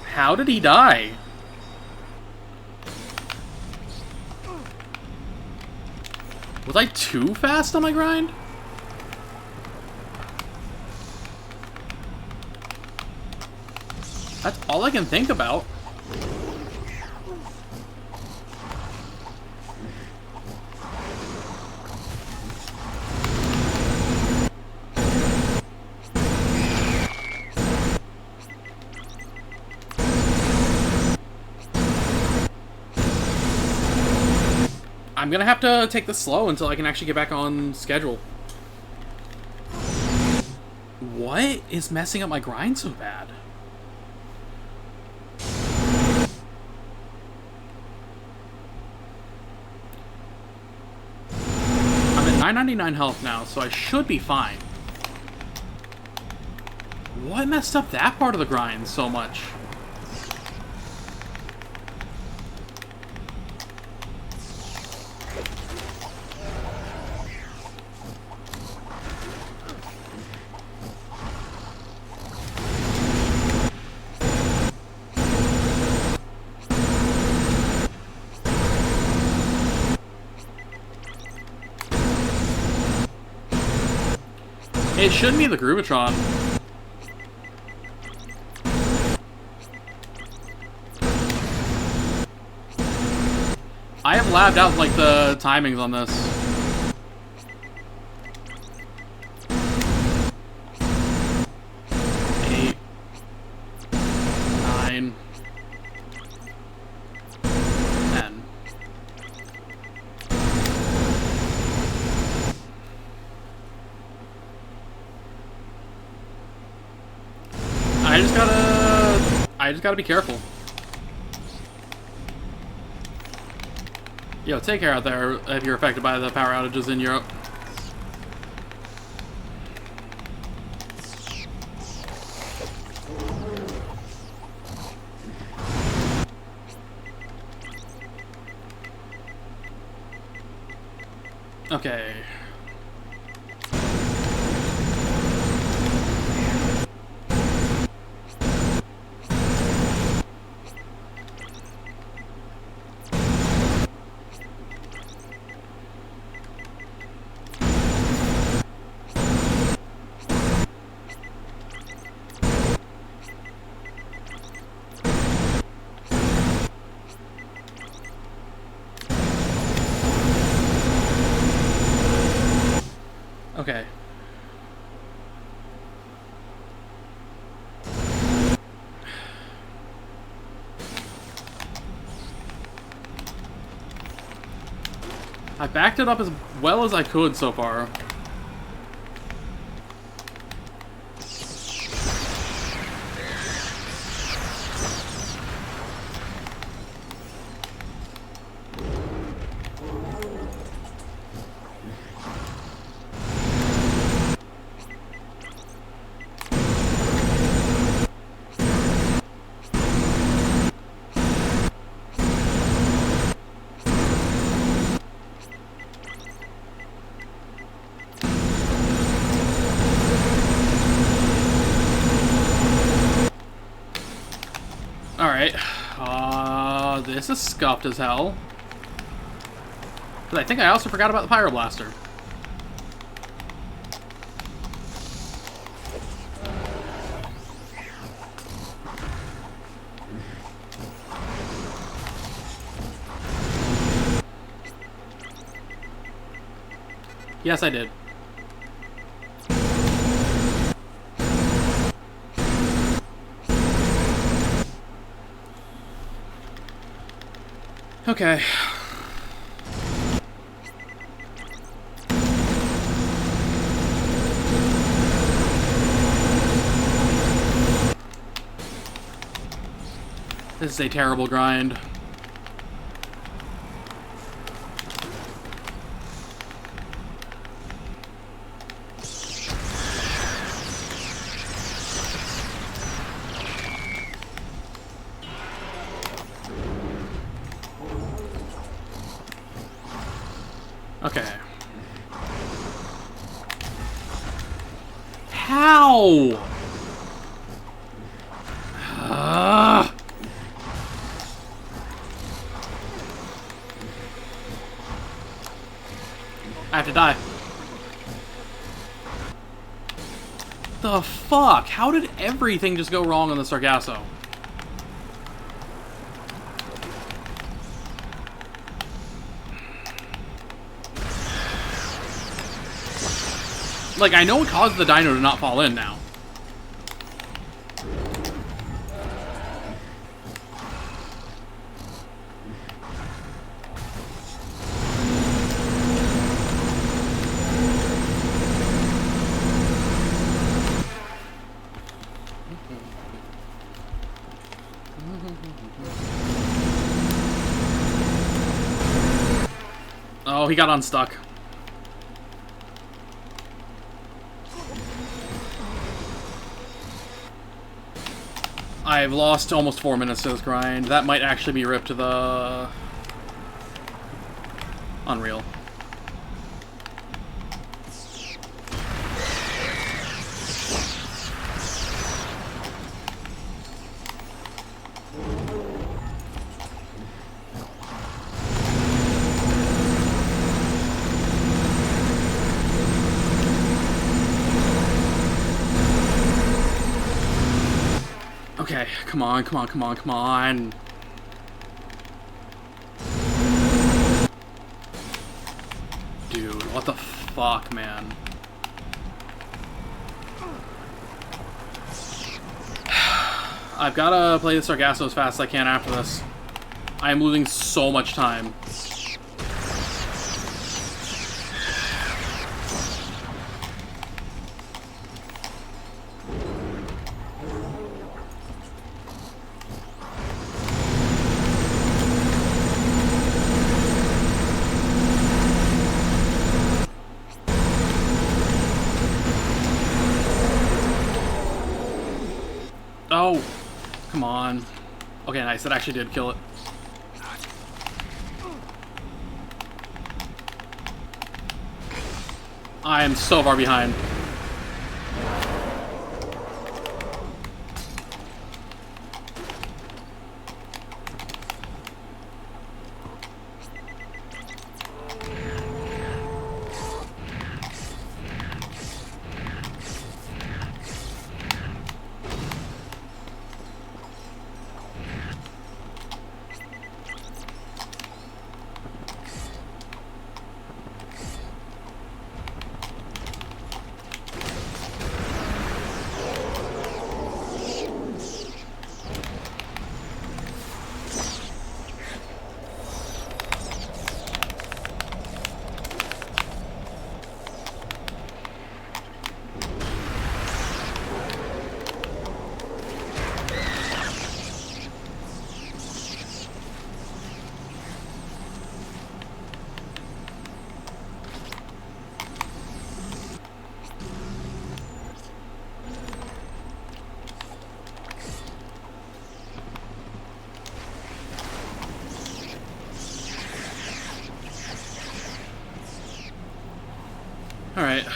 How did he die? Was I too fast on my grind? That's all I can think about. I'm gonna have to take this slow until I can actually get back on schedule. What is messing up my grind so bad? I'm at 999 health now, so I should be fine. What messed up that part of the grind so much? It shouldn't be the Groovatron. I have labbed out like the timings on this. Eight, 9, 10. I just gotta be careful. Yo, take care out there if you're affected by the power outages in Europe. Okay. Okay. I backed it up as well as I could so far. Alright. This is scuffed as hell. But I think I also forgot about the Pyroblaster. Yes, I did. Okay. This is a terrible grind. Okay. How? I have to die. The fuck? How did everything just go wrong on the Sargasso? Like, I know it caused the dino to not fall in now. Oh, he got unstuck. I've lost almost 4 minutes to this grind. That might actually be ripped to the... Unreal. Okay, come on, come on, come on, come on. Dude, what the fuck, man? I've gotta play the Sargasso as fast as I can after this. I am losing so much time. Oh, come on. Okay, nice. That actually did kill it. I am so far behind. Alright.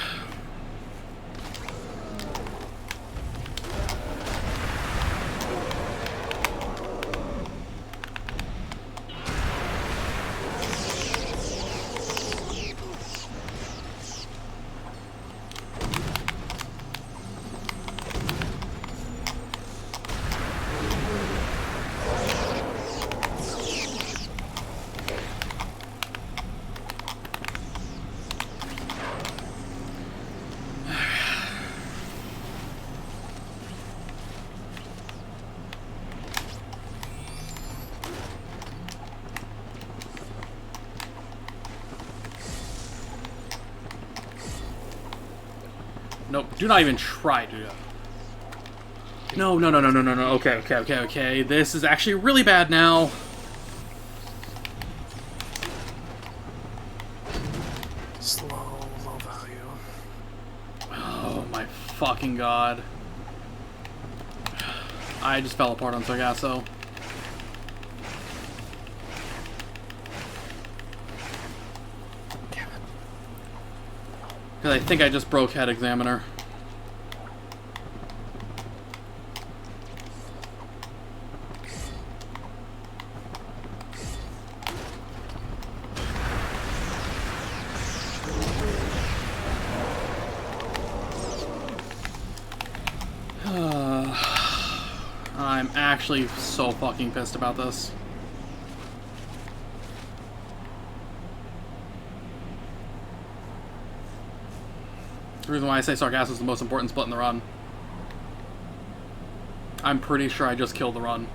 Nope, do not even try to do that. No, no, no, no, no, no, no. Okay, okay, okay, okay. This is actually really bad now. Slow, low value. Oh my fucking god. I just fell apart on Sargasso. Because I think I just broke Head Examiner. I'm actually so fucking pissed about this. The reason why I say Sargasso is the most important split in the run. I'm pretty sure I just killed the run.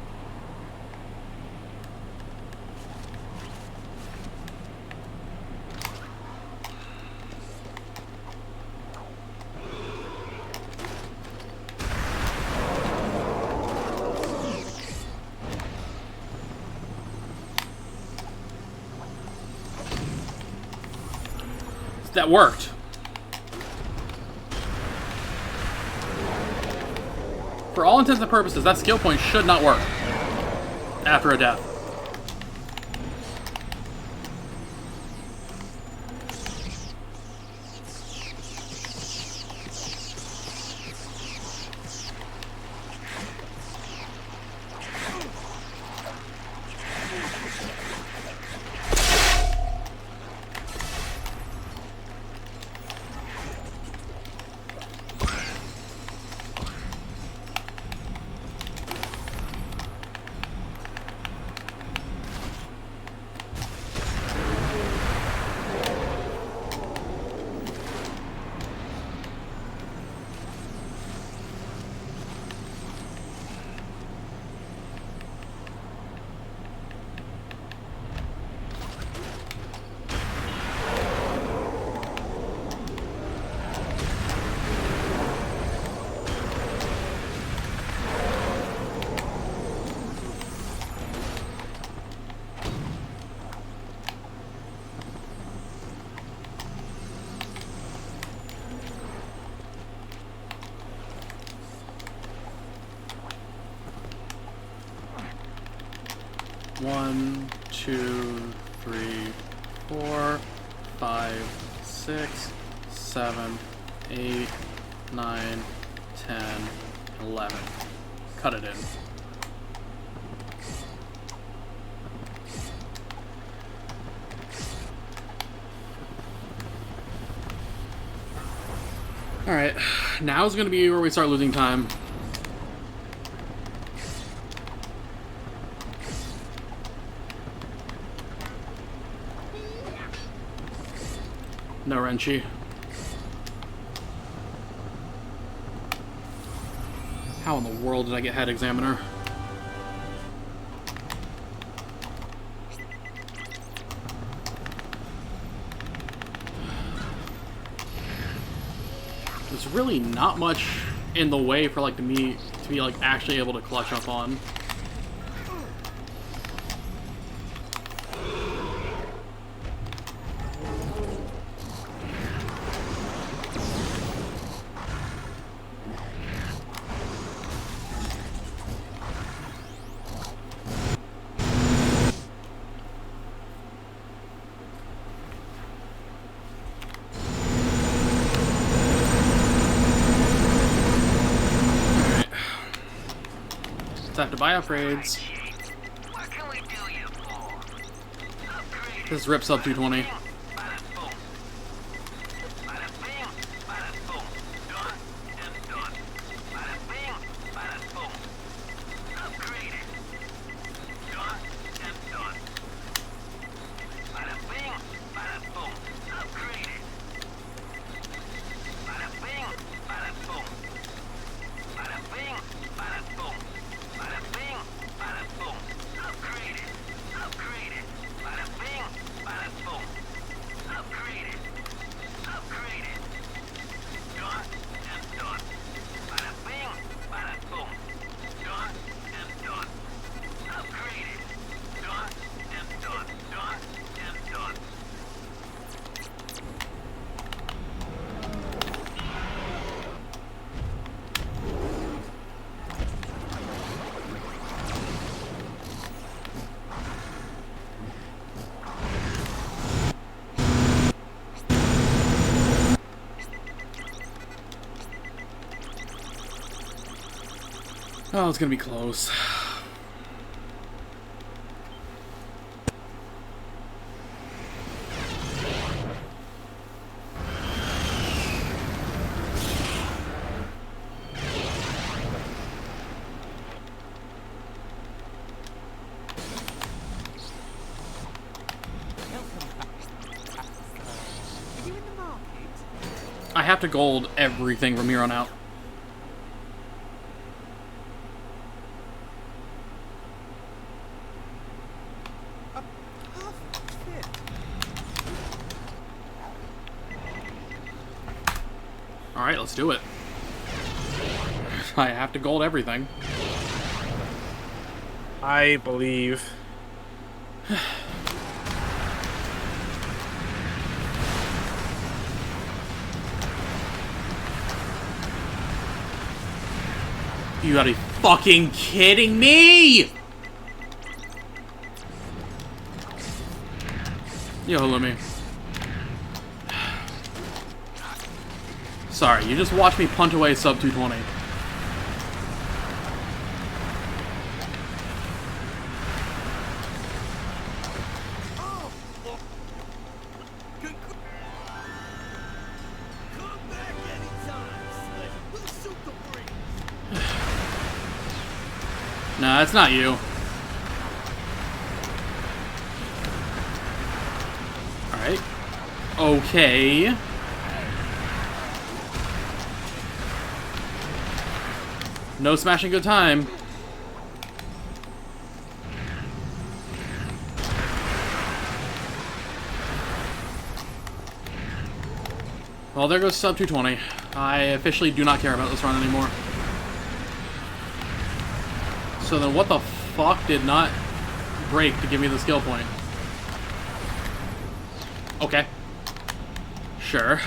That worked. For all intents and purposes, that skill point should not work after a death. One, two, three, 4, 5, 6, 7, 8, 9, 10, 11. Cut it in. Alright, now is going to be where we start losing time. No Renchi. How in the world did I get Head Examiner? There's really not much in the way for like me to be like actually able to clutch up on. have to buy upgrades. What can we do you for? Upgrade. This rip sub 220. Bada boom. Bada bing, bada boom. Done and done. Bada bing, bada boom. Upgraded. Done and done. Bada bing, bada boom. Upgraded. Bada bing, bada boom. Bada bing, bada boom. Bada bing, bada boom. Upgraded. Upgraded. Bada bing, bada boom. Upgraded. Upgraded. Done and done. Bada bing, bada boom. Done and done. Upgraded. Done and done. Done and done. Oh, it's gonna be close. You in the market? I have to gold everything from here on out. A perfect fit. Alright, let's do it. I have to gold everything. I believe. You gotta be fucking kidding me! Yo, let me. Sorry, you just watched me punt away sub 220. Come back anytime, Slick. We'll shoot the breeze. Nah, it's not you. Alright. Okay. No smashing good time. Well, there goes sub 220. I officially do not care about this run anymore. So then what the fuck did not break to give me the skill point? Okay. Sure.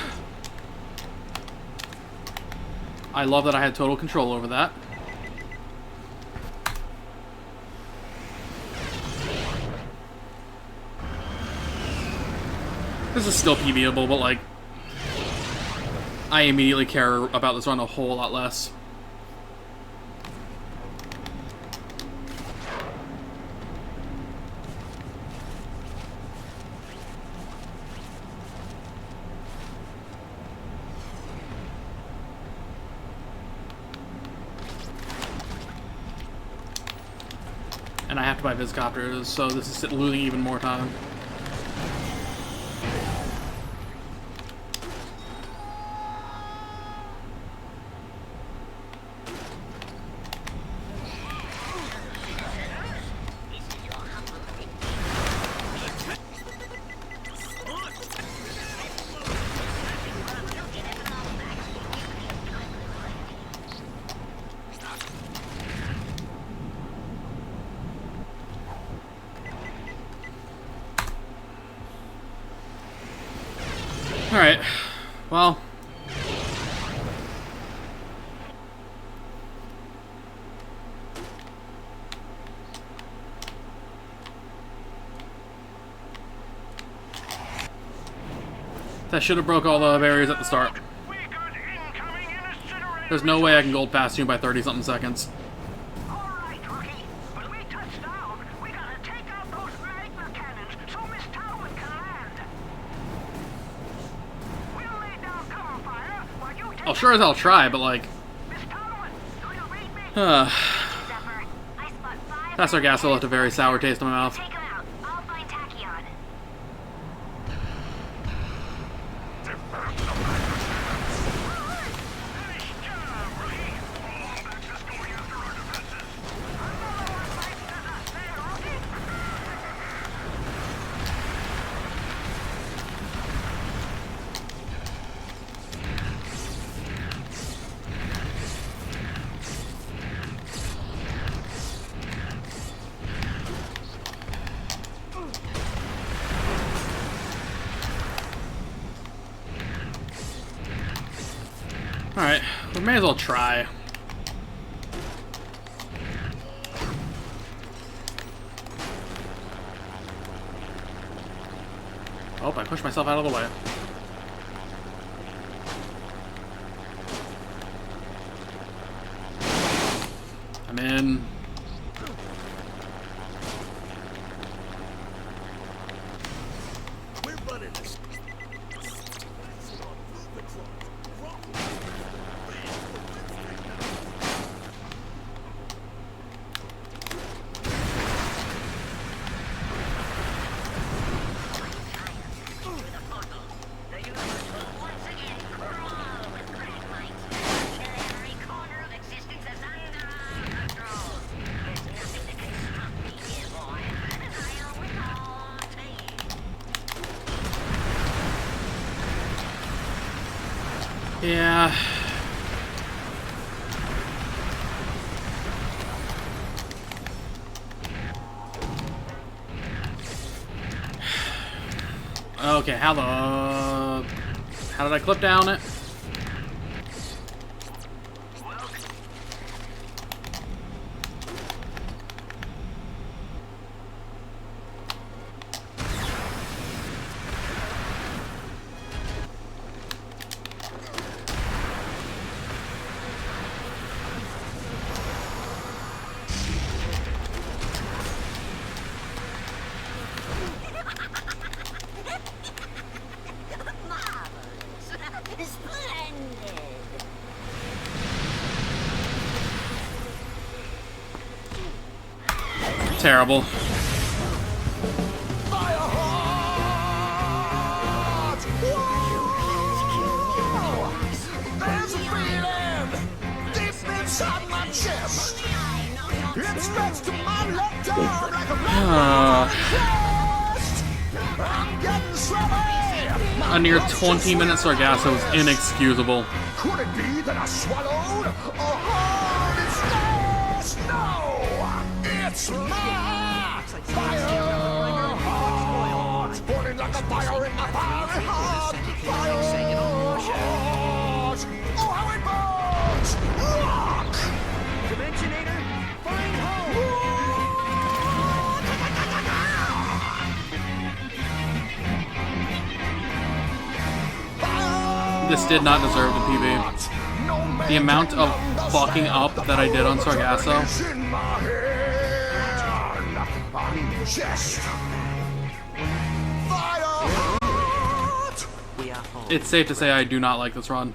I love that I had total control over that. This is still PBable, but like, I immediately care about this run a whole lot less. And I have to buy Viscopters, so this is losing even more time. Alright, well. That should have broke all the barriers at the start. There's no way I can gold past you by 30-something seconds. All right, rookie. I'll sure as hell try, but like, that Sargasso left a very sour taste in my mouth. Take him out. I'll find Tachyon. Alright, we may as well try. Oh, I pushed myself out of the way. I'm in. We're running this. Yeah. Okay, how did I clip down it? Terrible. There's a feeling deep inside my chest. It spreads to my left arm like a chest. I'm getting sweaty. A near 20-minute Sargasso is inexcusable. Could it be that I swallowed a hornet's nest? No, it's my fire heart, burning like a fire in my fiery heart. Fire heart, oh how it burns! Rock! Dimensionator, find home! This did not deserve the PB. The amount of fucking up that I did on Sargasso. It's safe to say I do not like this run.